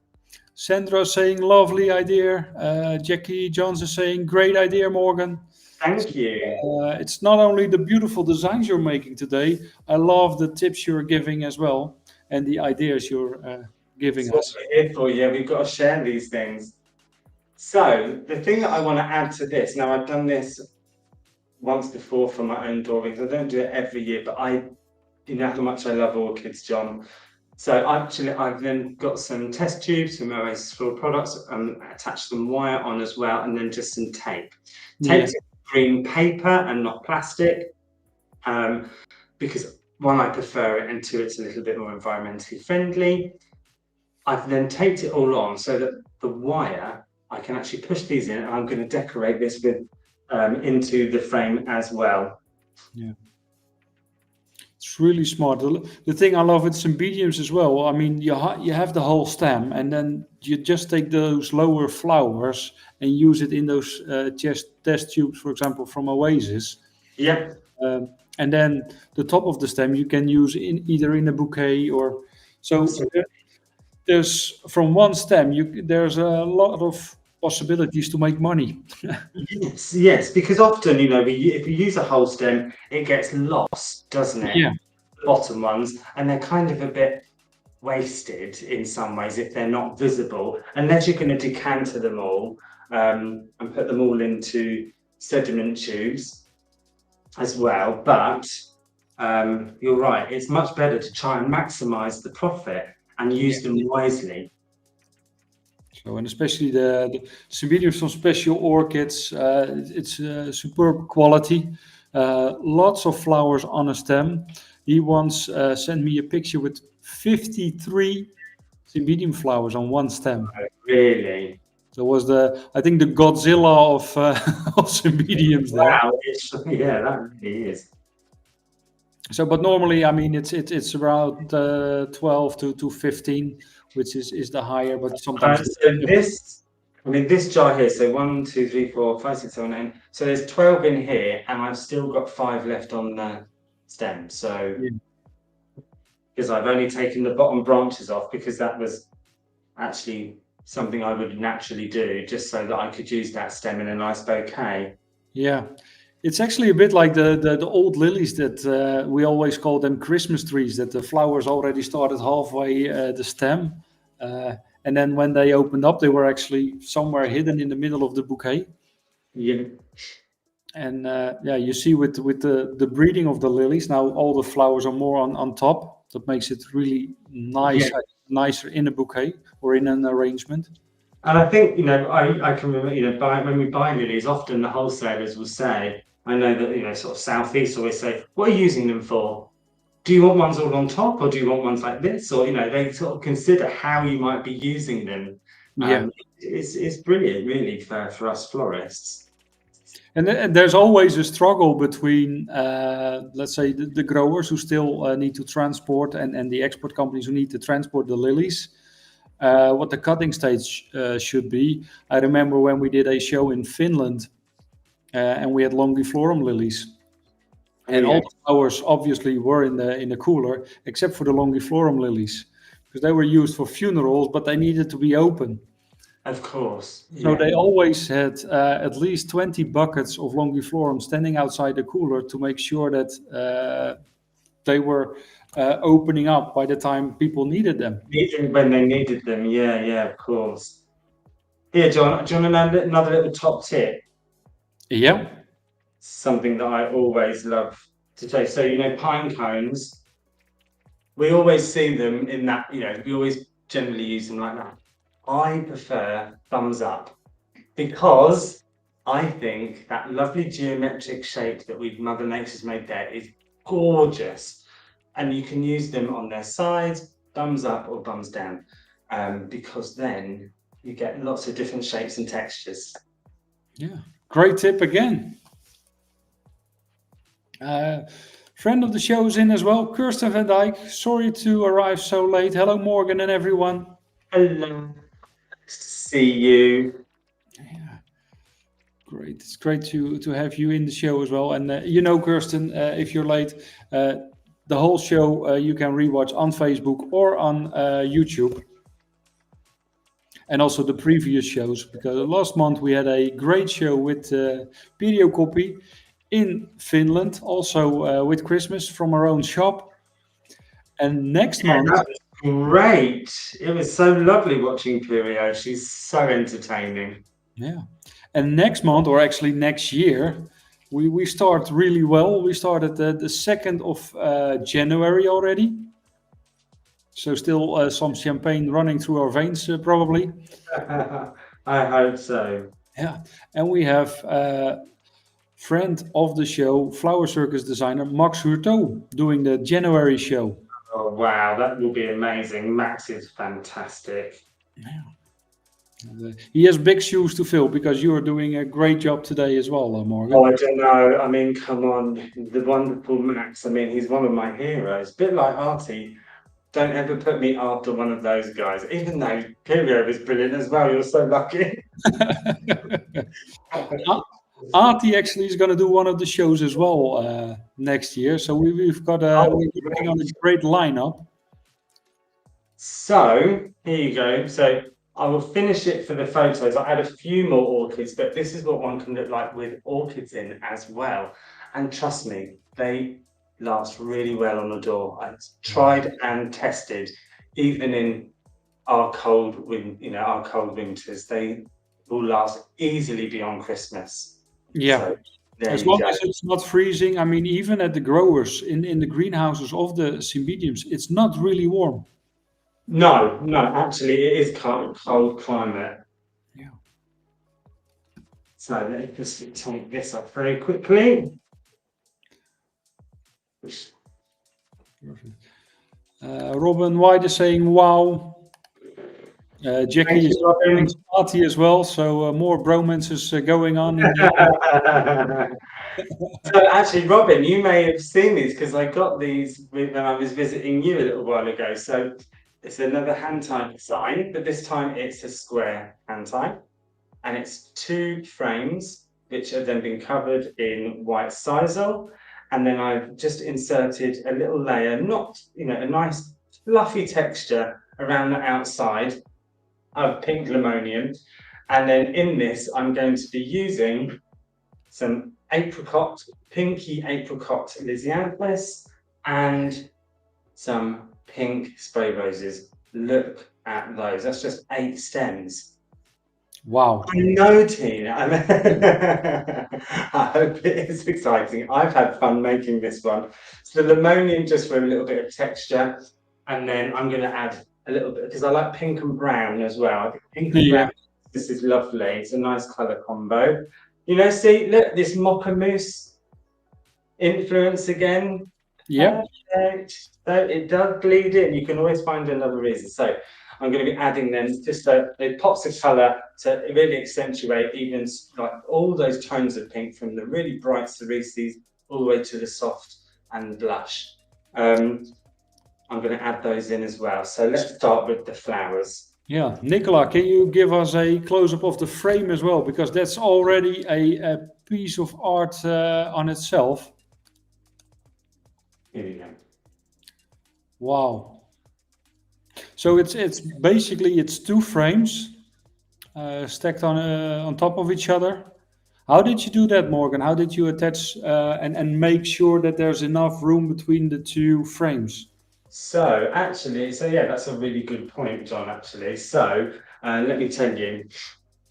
Sandra saying lovely idea. Jackie Johnson saying great idea, Morgan. Thank you. It's not only the beautiful designs you're making today, I love the tips you're giving as well and the ideas you're giving That's what us. we're here for. Yeah, we've got to share these things. So the thing that I want to add to this, now I've done this once before for my own drawings. I don't do it every year, but you know how much I love orchids, John. So actually, I've then got some test tubes from Oasis Floral Products and attached some wire on as well, and then just some tape. Tape is green paper and not plastic, because one, I prefer it, and two, it's a little bit more environmentally friendly. I've then taped it all on so that the wire, I can actually push these in, and I'm going to decorate this with into the frame as well. Yeah. It's really smart. The thing I love with cymbidiums as well, I mean, you have the whole stem, and then you just take those lower flowers and use it in those test tubes, for example, from Oasis. Yeah. And then the top of the stem you can use either in a bouquet or so. There's from one stem, there's a lot of possibilities to make money. Yes, because often, you know, if you use a whole stem, it gets lost, doesn't it? Yeah. The bottom ones, and they're kind of a bit wasted in some ways if they're not visible, unless you're going to decanter them all and put them all into sediment tubes as well. But you're right, it's much better to try and maximize the profit and use them wisely. So, and especially the cymbidiums from Special Orchids, it's superb quality. Lots of flowers on a stem. He once sent me a picture with 53 cymbidium flowers on one stem. Really? So was I think the Godzilla of of cymbidiums there. Wow, yeah, that really is. So, but normally, I mean, it's around 12 to 15, which is the higher, but sometimes. So this, I mean, this jar here, so 1, 2, 3, 4, 5, 6, 7, 8. So there's 12 in here, and I've still got 5 left on the stem. So, because I've only taken the bottom branches off, because that was actually something I would naturally do, just so that I could use that stem in a nice bouquet. Yeah. It's actually a bit like the old lilies that we always call them Christmas trees, that the flowers already started halfway the stem. And then when they opened up, they were actually somewhere hidden in the middle of the bouquet. Yeah. And yeah, you see with the breeding of the lilies, now all the flowers are more on top. That makes it really nice, nicer in a bouquet or in an arrangement. And I think, you know, I can remember, you know, when we buy lilies, often the wholesalers will say, I know that, you know, sort of Southeast always say, what are you using them for? Do you want ones all on top, or do you want ones like this? Or, you know, they sort of consider how you might be using them. Yeah. It's brilliant, really, for us florists. And there's always a struggle between, let's say, the growers who still need to transport and the export companies who need to transport the lilies. What the cutting stage should be. I remember when we did a show in Finland and we had longiflorum lilies. And all the flowers obviously were in the cooler, except for the longiflorum lilies, because they were used for funerals, but they needed to be open. Of course. So they always had at least 20 buckets of longiflorum standing outside the cooler to make sure that they were opening up by the time people needed them. When they needed them, yeah, of course. Here, John, do you want to know another little top tip? Yeah. Something that I always love to say. So, you know, pine cones, we always see them in that, you know, we always generally use them like that. I prefer thumbs up, because I think that lovely geometric shape that Mother Nature's made there is gorgeous. And you can use them on their sides, thumbs up or thumbs down, because then you get lots of different shapes and textures. Yeah, great tip again. Friend of the show is in as well, Kirsten van Dijk. Sorry to arrive so late. Hello, Morgan and everyone. Hello. Nice to see you. Yeah, great. It's great to have you in the show as well. And Kirsten, if you're late, the whole show you can rewatch on Facebook or on YouTube. And also the previous shows, because last month we had a great show with Video Copy in Finland, also with Christmas from our own shop. And next month... That was great. It was so lovely watching Pirio. She's so entertaining. Yeah. And next month, or actually next year, we start really well. We started the 2nd of January already. So still some champagne running through our veins, probably. I hope so. Yeah. And we have friend of the show, Flower Circus designer Max Hurto, doing the January show. Oh, wow. That will be amazing. Max is fantastic. Yeah. And, he has big shoes to fill, because you are doing a great job today as well, Morgan. Oh, I don't know. I mean, come on. The wonderful Max. I mean, he's one of my heroes. A bit like Artie. Don't ever put me after one of those guys, even though Pirio is brilliant as well. You're so lucky. Artie actually is going to do one of the shows as well next year. So we've got we're working on a great lineup. So here you go. So I will finish it for the photos. I add a few more orchids, but this is what one can look like with orchids in as well. And trust me, they last really well on the door. I've tried and tested, even in our cold winters. They will last easily beyond Christmas. Yeah. So, as long as it's not freezing. I mean, even at the growers in the greenhouses of the cymbidiums, it's not really warm. No, actually it is cold climate. Yeah. So let's just take this up very quickly. Perfect. Robin White is saying wow. Jackie is saying party as well, so more bromances going on. So actually, Robin, you may have seen these, because I got these when I was visiting you a little while ago. So it's another hand tie design, but this time it's a square hand tie, and it's 2 frames which have then been covered in white sisal. And then I've just inserted a little layer, a nice fluffy texture around the outside of pink lemonium. And then in this, I'm going to be using some pinky apricot lisianthus and some pink spray roses. Look at those. That's just 8 stems. Wow. I know, Tina. I hope it is exciting. I've had fun making this one. So the lemonium just for a little bit of texture. And then I'm going to add a little bit, because I like pink and brown as well. I think pink and brown, this is lovely. It's a nice colour combo. See, look, this Mocha Mousse influence again. Yeah. So it does bleed in. You can always find another reason. So I'm going to be adding them just pops of colour to really accentuate even like all those tones of pink, from the really bright cerises all the way to the soft and blush. I'm going to add those in as well. So let's start with the flowers. Yeah, Nicola, can you give us a close-up of the frame as well? Because that's already a piece of art on itself. Here we go. Wow. So it's basically 2 frames stacked on top of each other. How did you do that, Morgan? How did you attach and make sure that there's enough room between the 2 frames? So yeah, that's a really good point, John, actually. So let me tell you.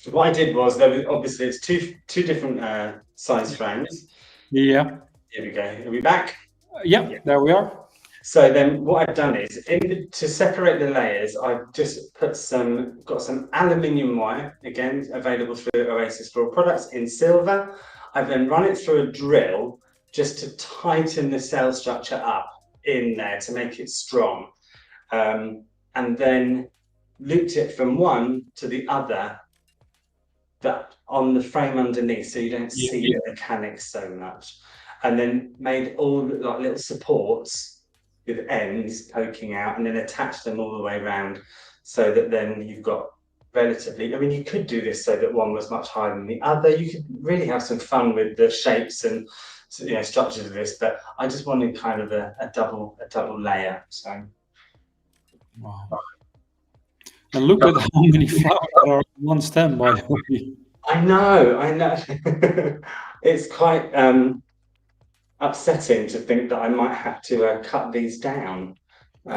What I did was, obviously it's two different size frames. Yeah. Here we go. Are we back? Yeah, there we are. So then what I've done is, to separate the layers, I've just got some aluminium wire, again, available through Oasis Floral Products in silver. I've then run it through a drill just to tighten the cell structure up in there to make it strong. And then looped it from one to the other, that on the frame underneath, so you don't see the mechanics so much. And then made all like little supports with ends poking out, and then attach them all the way around, so that then you've got relatively, I mean, you could do this so that one was much higher than the other. You could really have some fun with the shapes and, you know, structures of this, but I just wanted kind of a double layer. So wow. And look at how many flowers are on one stem, by the way. I know. It's quite upsetting to think that I might have to cut these down. So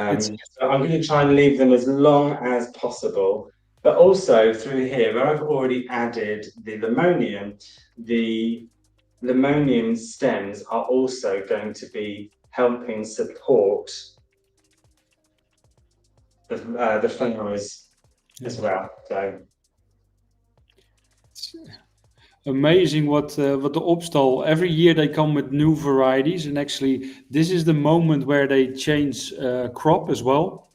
I'm going to try and leave them as long as possible, but also through here, where I've already added the limonium stems are also going to be helping support the flowers as well. So amazing what the Opstal, every year they come with new varieties, and actually this is the moment where they change crop as well.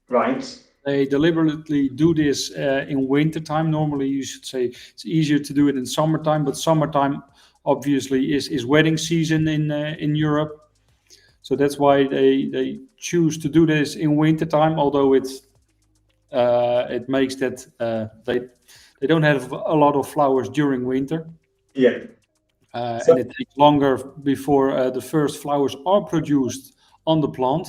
Right. They deliberately do this in wintertime. Normally you should say it's easier to do it in summertime, but summertime obviously is wedding season in Europe. So that's why they choose to do this in wintertime, although it makes that they don't have a lot of flowers during winter. Yeah. And it takes longer before the first flowers are produced on the plant.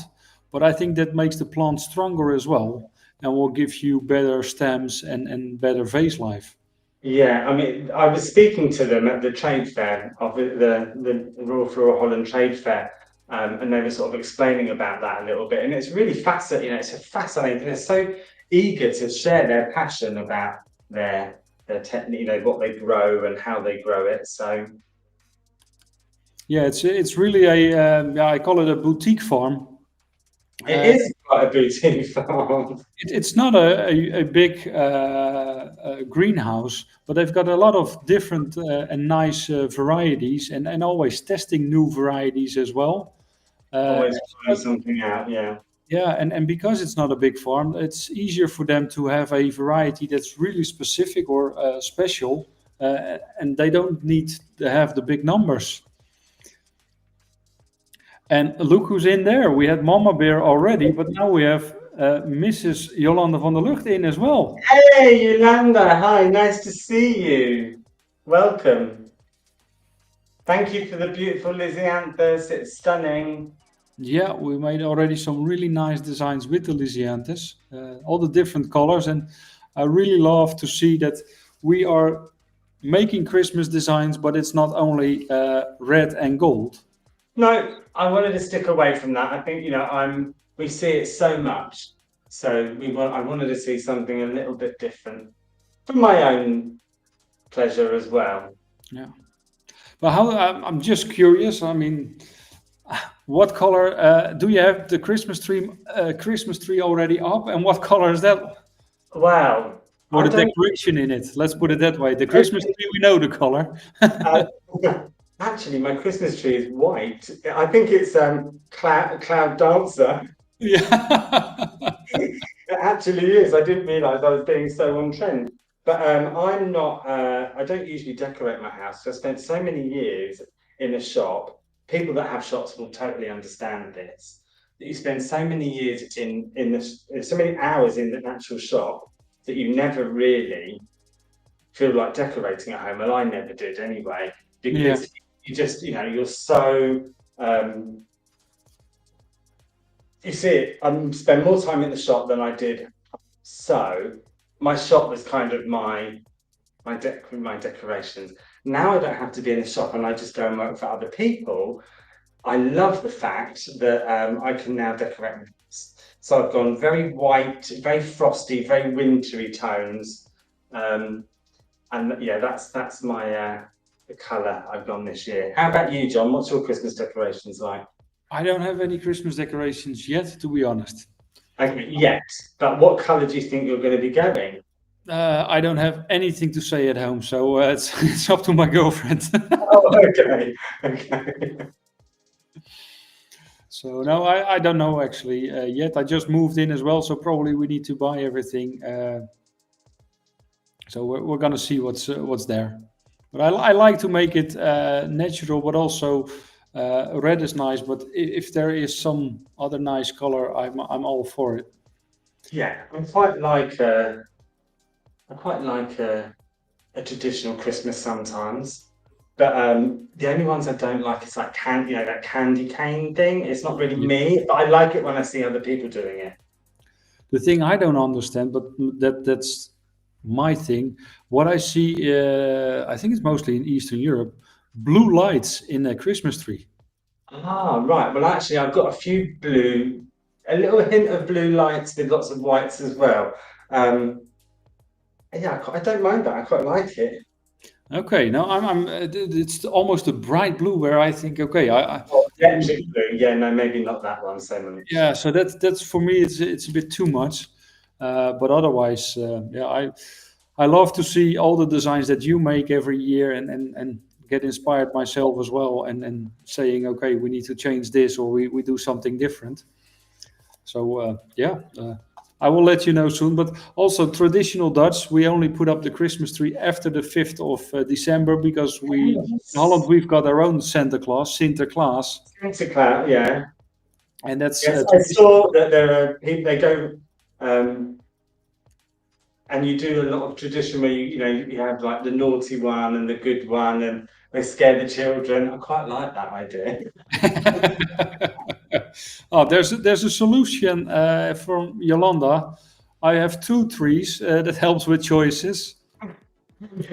But I think that makes the plant stronger as well, and will give you better stems and better vase life. Yeah, I mean, I was speaking to them at the trade fair of the Royal Floral Holland Trade Fair, and they were sort of explaining about that a little bit. And it's really fascinating. You know, it's fascinating. They're so eager to share their passion about their technique, you know, what they grow and how they grow it. So yeah, it's really I call it a boutique farm. It is quite a boutique farm. It's not a big greenhouse, but they've got a lot of different and nice varieties, and always testing new varieties as well. Always trying something out, yeah. Yeah, and because it's not a big farm, it's easier for them to have a variety that's really specific or special, and they don't need to have the big numbers. And look who's in there. We had Mama Bear already, but now we have Mrs. Jolanda van der Lucht in as well. Hey, Yolanda. Hi, nice to see you. Welcome. Thank you for the beautiful Lysianthus. It's stunning. Yeah, we made already some really nice designs with the Lysianthus, all the different colors. And I really love to see that we are making Christmas designs, but it's not only red and gold. No, I wanted to stick away from that. I think, you know, we see it so much. So I wanted to see something a little bit different for my own pleasure as well. Yeah. But I'm just curious. I mean, what color do you have the Christmas tree already up, and what color is that? Wow. Or the decoration in it. Let's put it that way. The Christmas tree, we know the color. Actually, my Christmas tree is white. I think it's Cloud Dancer. Yeah. It actually is. I didn't realise I was being so on trend. But I'm not, I don't usually decorate my house. I spent so many years in a shop. People that have shops will totally understand this. That you spend so many years so many hours in the actual shop that you never really feel like decorating at home. Well, I never did anyway, because you just, you know, you're so, you see, I spend more time in the shop than I did. So my shop was kind of my decorations. Now I don't have to be in the shop and I just go and work for other people. I love the fact that I can now decorate with this. So I've gone very white, very frosty, very wintry tones. And yeah, that's my the colour I've gone this year. How about you, John? What's your Christmas decorations like? I don't have any Christmas decorations yet, to be honest. Okay, yet. But what colour do you think you're going to be going? I don't have anything to say at home, so it's up to my girlfriend. Oh, okay. Okay. So no, I don't know actually yet. I just moved in as well, so probably we need to buy everything. So we're gonna see what's there. But I like to make it natural, but also red is nice. But if there is some other nice color, I'm all for it. Yeah, I quite like a traditional Christmas sometimes. But the only ones I don't like is like candy, that candy cane thing. It's not really Yeah. me, but I like it when I see other people doing it. The thing I don't understand, but that's my thing. What I see, I think it's mostly in Eastern Europe, blue lights in a Christmas tree. Ah, right. Well, actually, I've got a little hint of blue lights with lots of whites as well. Um, yeah, I don't mind that. I quite like it. Okay, no, it's almost a bright blue where I think, okay, Oh, electric blue. Yeah, no, maybe not that one so much. yeah, so that's for me, it's a bit too much. But otherwise, yeah, I love to see all the designs that you make every year and get inspired myself as well and saying, okay, we need to change this or we do something different. So yeah, I will let you know soon. But also traditional Dutch, we only put up the Christmas tree after the 5th of December because we in Holland Yes. we've got our own Santa Claus, Sinterklaas, Santa Claus, yeah. and that's Yes, I saw that there are people, they go, um, and you do a lot of tradition where you have like the naughty one and the good one, and they scare the children. I quite like that idea. oh, there's a solution from Yolanda. I have two trees that helps with choices, and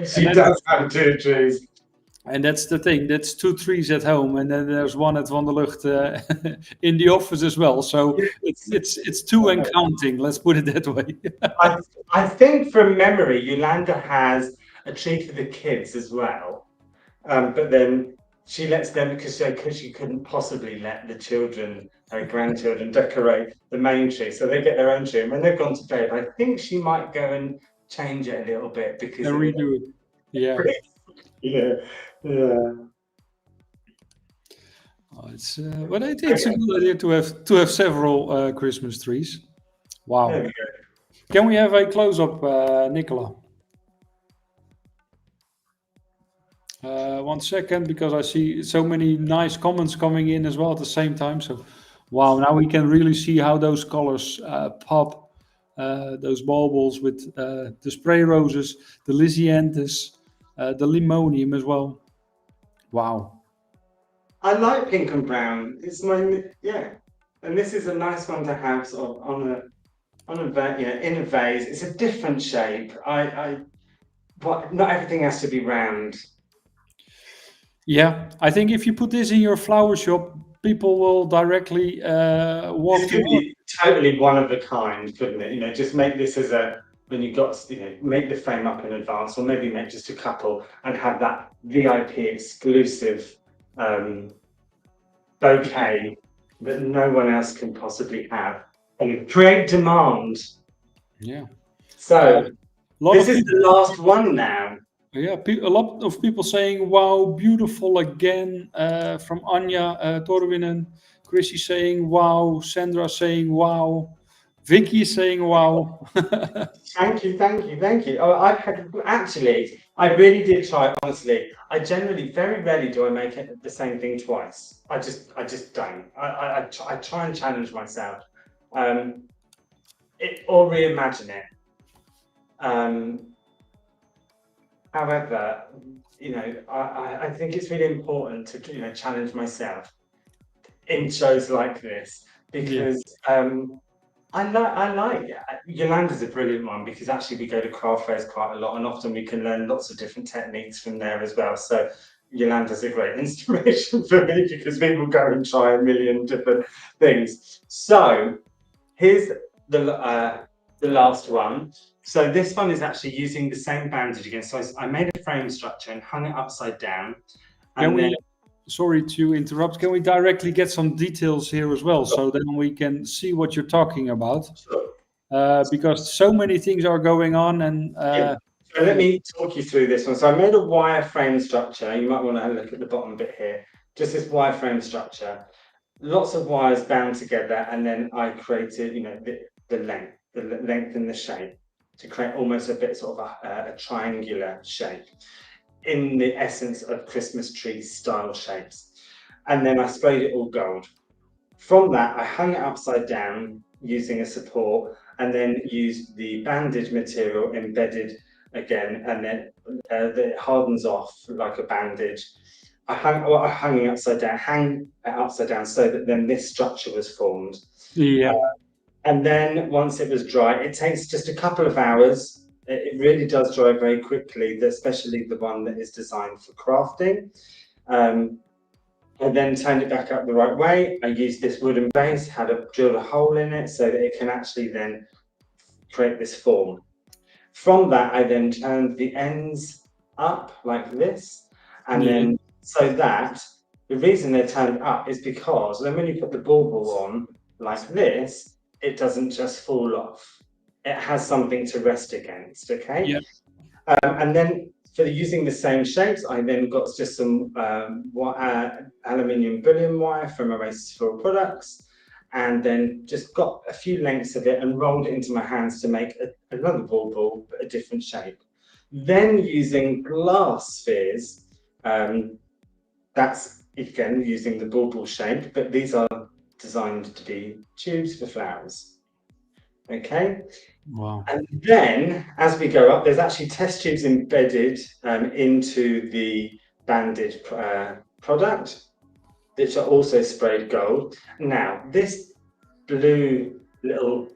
She then does have two trees. and that's the thing. That's two trees at home, and then there's one at Van der Lucht in the office as well. So it's two and counting. Let's put it that way. I I think from memory, Yolanda has a tree for the kids as well. But then she lets them because she couldn't possibly let the children, her grandchildren, decorate the main tree. So they get their own tree. And when they've gone to bed, I think she might go and change it a little bit because And it was redo it. Yeah. pretty. Yeah, yeah. Oh, but I think it's a good idea to have several Christmas trees. There Wow. we go. Can we have a close up, Nicola? 1 second, because I see so many nice comments coming in as well at the same time. So, wow, now we can really see how those colors pop. Those baubles with the spray roses, the lisianthus, the limonium as well. Wow. I like pink and brown. It's my yeah, and this is a nice one to have sort of in a vase. It's a different shape. But not everything has to be round. Yeah, I think if you put this in your flower shop, people will directly walk This could towards. be totally one of a kind, couldn't it? Just make this as when you got, make the frame up in advance, or maybe make just a couple and have that VIP exclusive bouquet that no one else can possibly have and create demand. Yeah. So A lot this of is people. the last one now. Yeah, a lot of people saying, "Wow, beautiful again." From Anya Torvinen, Chrissy saying, "Wow," Sandra saying, "Wow," Vicky is saying, "Wow." Thank you, thank you, thank you. Oh, I really did try, honestly. I generally, very rarely do I make it the same thing twice. I just don't. I try and challenge myself, um, or reimagine it. Um, however, I think it's really important to, challenge myself in shows like this Yeah. because I like Yolanda's a brilliant one because actually we go to craft fairs quite a lot and often we can learn lots of different techniques from there as well. So Yolanda's a great inspiration for me because people go and try a million different things. So here's the last one. So this one is actually using the same bandage again. So I made a frame structure and hung it upside down, Can and then we sorry to interrupt. Can we directly get some details here as well, so then we can see what you're talking about? Because so many things are going on, and so let me talk you through this one. So I made a wireframe structure. You might want to have a look at the bottom bit here. Just this wireframe structure. Lots of wires bound together, and then I created, the length and the shape to create almost a bit sort of a triangular shape in the essence of Christmas tree style shapes. And then I sprayed it all gold. From that, I hung it upside down using a support, and then used the bandage material embedded again, and then it hardens off like a bandage. I hung it upside down, so that then this structure was formed. yeah, And then once it was dry, it takes just a couple of hours. It really does dry very quickly, especially the one that is designed for crafting. I then turned it back up the right way. I used this wooden base, drilled a hole in it so that it can actually then create this form. From that, I then turned the ends up like this, and then so that the reason they're turned up is because then when you put the bauble on like this, it doesn't just fall off. It has something to rest against, okay? Yeah. And then for using the same shapes, I then got just some aluminium bullion wire from Oasis Floral Products, and then just got a few lengths of it and rolled it into my hands to make another bauble, but a different shape. Then using glass spheres, that's again using the bauble shape, but these are designed to be tubes for flowers. Okay. Wow. And then as we go up, there's actually test tubes embedded into the bandage product, which are also sprayed gold. Now, this blue little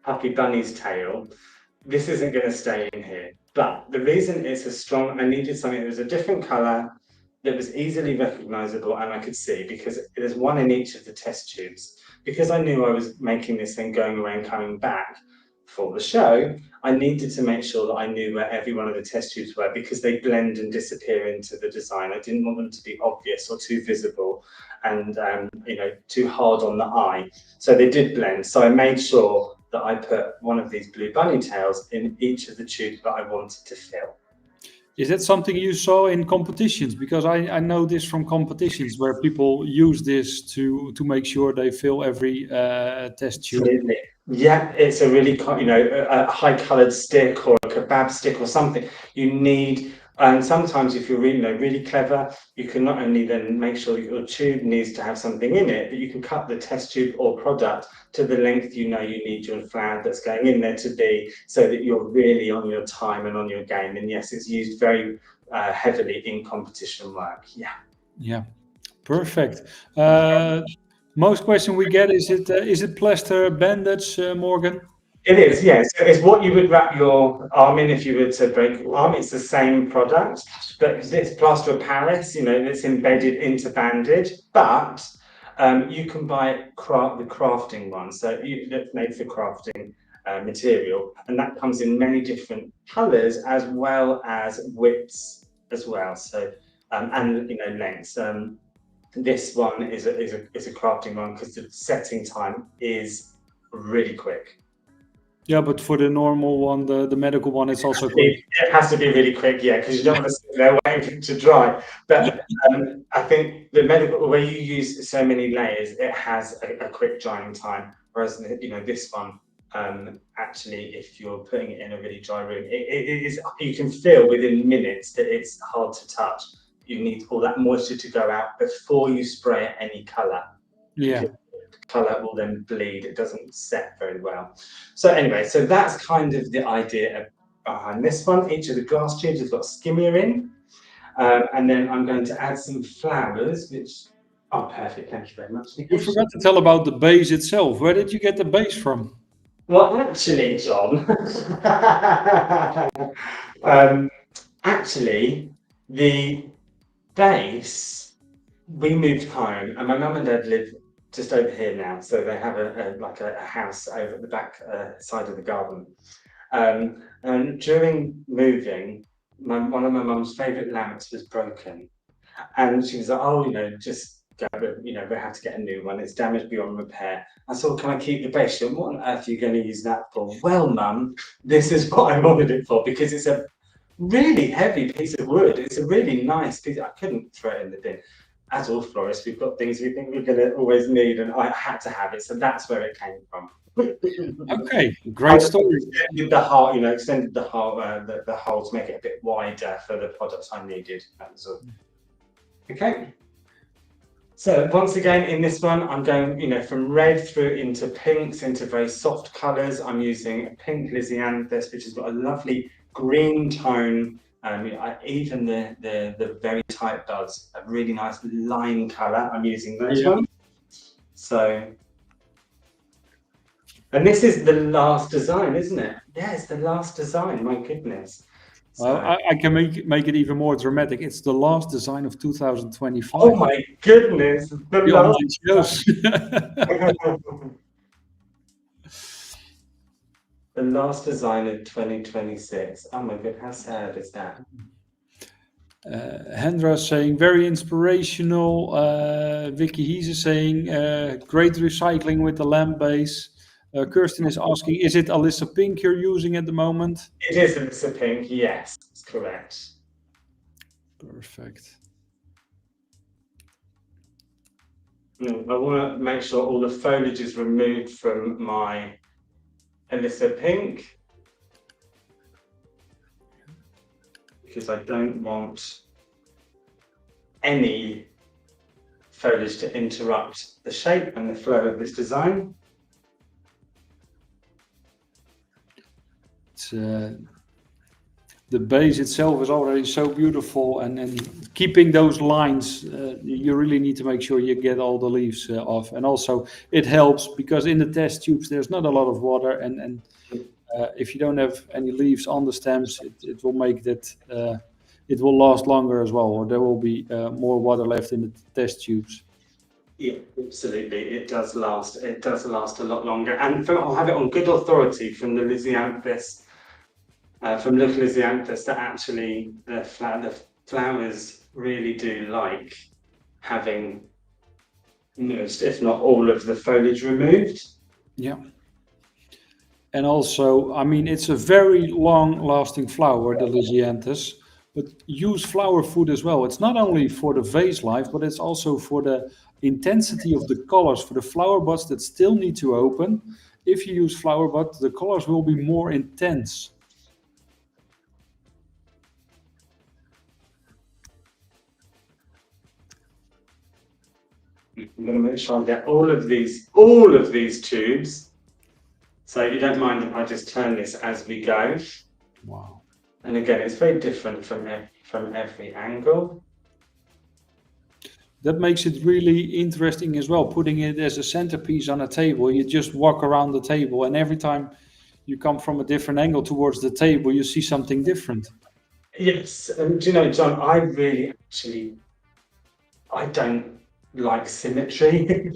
puppy bunny's tail, this isn't going to stay in here. But the reason it's a strong, I needed something that was a different color, that was easily recognizable, and I could see, because there's one in each of the test tubes. Because I knew I was making this thing, going away and coming back for the show, I needed to make sure that I knew where every one of the test tubes were, because they blend and disappear into the design. I didn't want them to be obvious or too visible and too hard on the eye. So they did blend. So I made sure that I put one of these blue bunny tails in each of the tubes that I wanted to fill. Is that something you saw in competitions? Because I know this from competitions where people use this to make sure they fill every test tube. Absolutely. Yeah, it's a really, a high-coloured stick or a kebab stick or something. You need, and sometimes if you're really clever, you can not only then make sure your tube needs to have something in it, but you can cut the test tube or product to the length you need your flower that's going in there to be, so that you're really on your time and on your game. And yes, it's used very heavily in competition work. Yeah. Yeah, perfect. Most question we get is it plaster bandage, Morgan? It is, yes. It's what you would wrap your arm in if you were to break your arm. It's the same product, but it's plaster of Paris, it's embedded into bandage. But you can buy the crafting one, so it's made for crafting material, and that comes in many different colours as well as widths as well. So and lengths. This one is a crafting one because the setting time is really quick. Yeah, but for the normal one, the medical one, it's also quick. It has to be really quick, yeah, because you don't want to sit there waiting for it to dry. But I think the medical, where you use so many layers, it has a quick drying time. Whereas this one, actually, if you're putting it in a really dry room, it is, you can feel within minutes that it's hard to touch. You need all that moisture to go out before you spray it any color. Yeah. Color will then bleed. It doesn't set very well. So anyway, so that's kind of the idea behind this one. Each of the glass tubes has got skimmer in, and then I'm going to add some flowers, which are perfect. Thank you very much. You forgot to tell about the base itself. Where did you get the base from? Well, actually, John, actually, the base, we moved home, and my mum and dad live just over here now, so they have a house over at the back side of the garden. And during moving, one of my mum's favourite lamps was broken, And she was like, oh, just go, but we have to get a new one. It's damaged beyond repair. I said, well, can I keep the base? She went, what on earth are you going to use that for? Well, Mum, this is what I wanted it for, because it's a really heavy piece of wood. It's a really nice piece. I couldn't throw it in the bin. As all florists, we've got things we think we're going to always need, and I had to have it. So that's where it came from. Okay, great story. Extended the hole, extended the hole, the hole to make it a bit wider for the products I needed. That was all. Okay. So once again, in this one, I'm going, from red through into pinks, into very soft colours. I'm using a pink Lysianthus, which has got a lovely green tone. Even the very tight buds, a really nice lime colour. I'm using those ones. So. And this is the last design, isn't it? Yeah, it's the last design. My goodness. Well, I can make it even more dramatic. It's the last design of 2025. Oh my goodness! The last design of 2026. Oh my god, how sad is that? Hendra is saying very inspirational. Vicky Hees is saying great recycling with the lamp base. Kirsten is asking, is it Alyssa Pink you're using at the moment? It is Alyssa Pink, yes, that's correct. Perfect. I want to make sure all the foliage is removed from my Alyssa Pink, because I don't want any foliage to interrupt the shape and the flow of this design. The base itself is already so beautiful, and keeping those lines, you really need to make sure you get all the leaves off. And also it helps because in the test tubes there's not a lot of water, and if you don't have any leaves on the stems, it will make that it will last longer as well, or there will be more water left in the test tubes. Yeah, absolutely. It does last. It does last a lot longer, and I'll have it on good authority from the Lysianthus, from Little Lysianthus, that actually the flowers really do like having most, if not all, of the foliage removed. Yeah. And also, I mean, it's a very long-lasting flower, the Lysianthus, but use flower food as well. It's not only for the vase life, but it's also for the intensity of the colors, for the flower buds that still need to open. If you use flower buds, the colors will be more intense. I'm going to make sure I get all of these tubes. So you don't mind if I just turn this as we go. Wow. And again, it's very different from every angle. That makes it really interesting as well, putting it as a centerpiece on a table. You just walk around the table, and every time you come from a different angle towards the table, you see something different. Yes, and do you know, John, I don't like symmetry.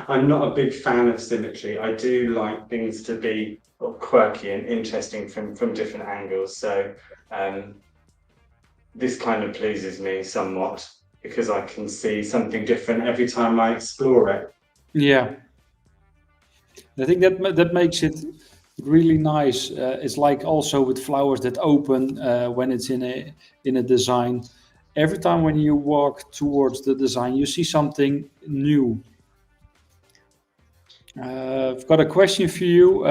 I'm not a big fan of symmetry. I do like things to be quirky and interesting from different angles. So this kind of pleases me somewhat, because I can see something different every time I explore it. Yeah, I think that makes it really nice. It's like also with flowers that open when it's in a design. Every time when you walk towards the design, you see something new. I've got a question for you,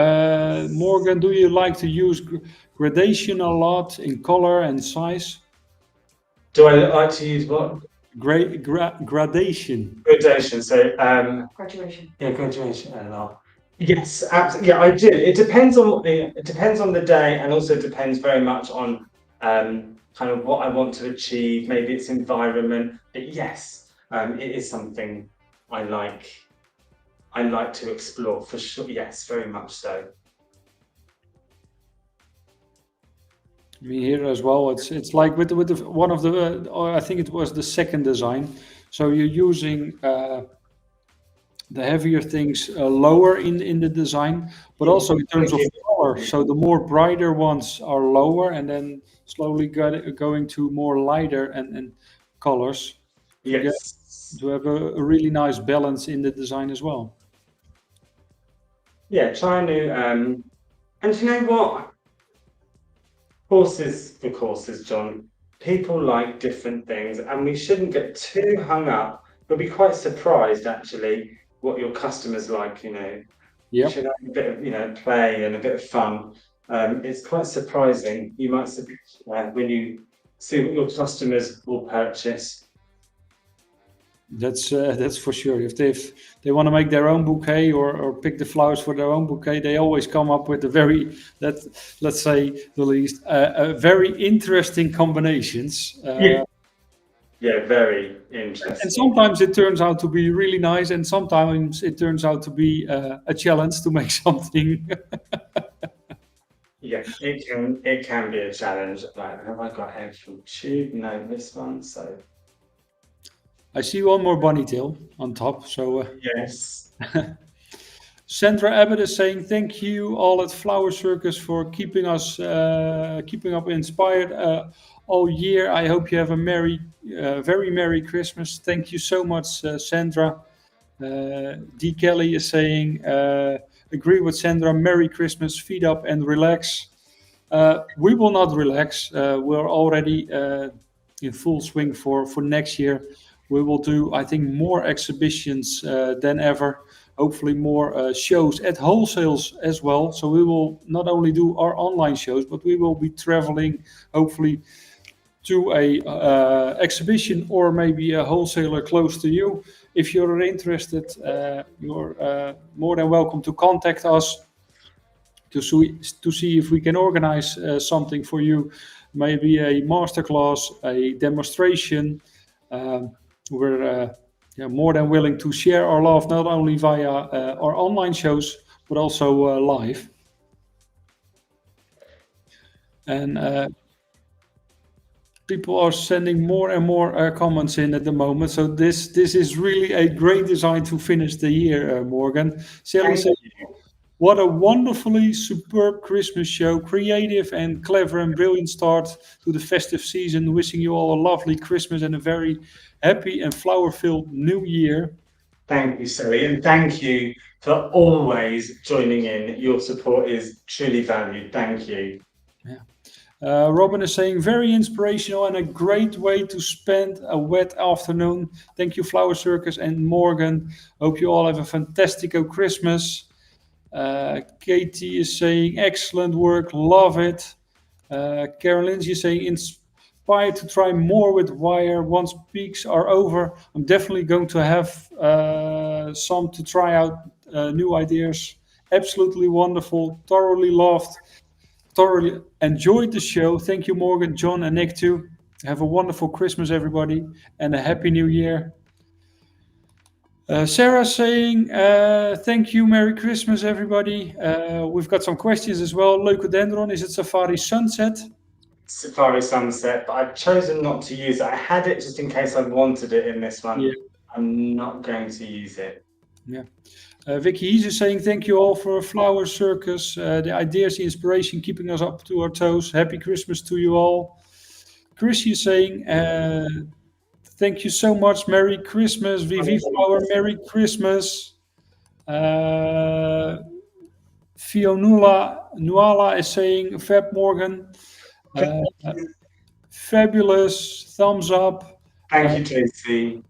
Morgan. Do you like to use gradation a lot in color and size? Do I like to use what? Gradation. Gradation. So Graduation. yeah, graduation a lot. Yes, absolutely. Yeah, I do. It depends on the day, and also depends very much on kind of what I want to achieve. Maybe it's environment. But yes, it is something I like to explore for sure. Yes, very much so. Me here as well. It's like with one of the, or I think it was the second design. So you're using the heavier things lower in the design, but also in terms of color. So the more brighter ones are lower, and then slowly going to more lighter and colors. Yes. to have a really nice balance in the design as well. Yeah, trying to, and you know what? Horses for courses, John. People like different things, and we shouldn't get too hung up. We'll be quite surprised, actually, what your customers like. You Yeah. should have a bit of, play and a bit of fun. It's quite surprising. You might when you see what your customers will purchase. That's for sure. If they want to make their own bouquet or pick the flowers for their own bouquet, they always come up with let's say the least, very interesting combinations. Yeah, very interesting. And sometimes it turns out to be really nice, and sometimes it turns out to be a challenge to make something. Yeah, it can be a challenge. Like, have I got actual tube? No, this one. So I see one more bunny tail on top. So yes. Sandra Abbott is saying, thank you all at Flower Circus for keeping us keeping up inspired all year. I hope you have a very merry Christmas. Thank you so much, Sandra. D. Kelly is saying, agree with Sandra, Merry Christmas, feed up and relax. We will not relax. We're already in full swing for next year. We will do, I think, more exhibitions than ever. Hopefully more shows at wholesales as well. So we will not only do our online shows, but we will be traveling, hopefully, to a exhibition or maybe a wholesaler close to you. If you're interested, you're more than welcome to contact us to see if we can organize something for you, maybe a masterclass, a demonstration. We're more than willing to share our love, not only via our online shows, but also live. And people are sending more and more comments in at the moment. So this is really a great design to finish the year, Morgan. Sally said, what a wonderfully superb Christmas show. Creative and clever and brilliant start to the festive season. Wishing you all a lovely Christmas and a very happy and flower-filled new year. Thank you, Sally, and thank you for always joining in. Your support is truly valued. Thank you. Yeah. Robin is saying, very inspirational and a great way to spend a wet afternoon. Thank you, Flower Circus and Morgan. Hope you all have a fantastico Christmas. Katie is saying, excellent work, love it. Karen Lindsay is saying, inspired to try more with wire once peaks are over. I'm definitely going to have some to try out, new ideas. Absolutely wonderful, thoroughly loved, thoroughly enjoyed the show. Thank you, Morgan, John, and Nick too. Have a wonderful Christmas, everybody, and a happy new year. Sarah saying, thank you, Merry Christmas, everybody. We've got some questions as well. Leucodendron, is it Safari Sunset? Safari Sunset, but I've chosen not to use it. I had it just in case I wanted it in this one. Yeah. I'm not going to use it. Yeah. Vicky Hees is saying, thank you all for a Flower Circus. The ideas, the inspiration, keeping us up to our toes. Happy Christmas to you all. Chrissy is saying, thank you so much. Merry Christmas. Vivi Flower, Merry Christmas. Fionula Nuala is saying, Fab Morgan. Fabulous. Thumbs up. Thank you, Tracy.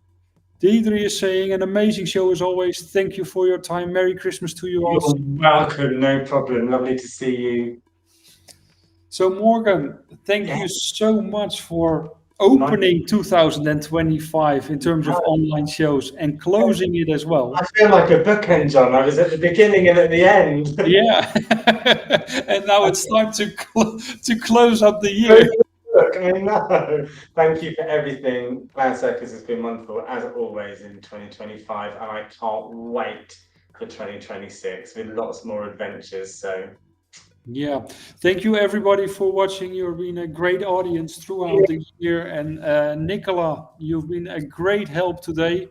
Deidre is saying, an amazing show as always. Thank you for your time. Merry Christmas to you all. You're welcome. No problem. Lovely to see you. So Morgan, thank you so much for opening 2025 in terms of online shows and closing it as well. I feel like a bookend, John. I was at the beginning and at the end. Yeah. And now it's time to close up the year. Look, I know. Thank you for everything. Flower Circus has been wonderful, as always, in 2025, and I can't wait for 2026 with lots more adventures. So, yeah, thank you everybody for watching. You've been a great audience throughout the year, and Nicola, you've been a great help today.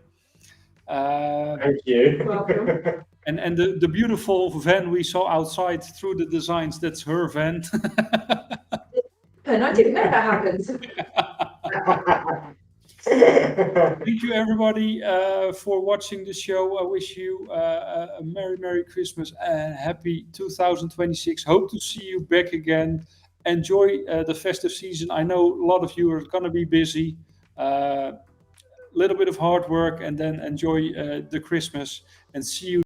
Thank you. Welcome. And the beautiful van we saw outside through the designs, that's her van. And I didn't know that happened. Thank you, everybody, for watching the show. I wish you a Merry Christmas and happy 2026. Hope to see you back again. Enjoy the festive season. I know a lot of you are going to be busy. Little bit of hard work and then enjoy the Christmas, and see you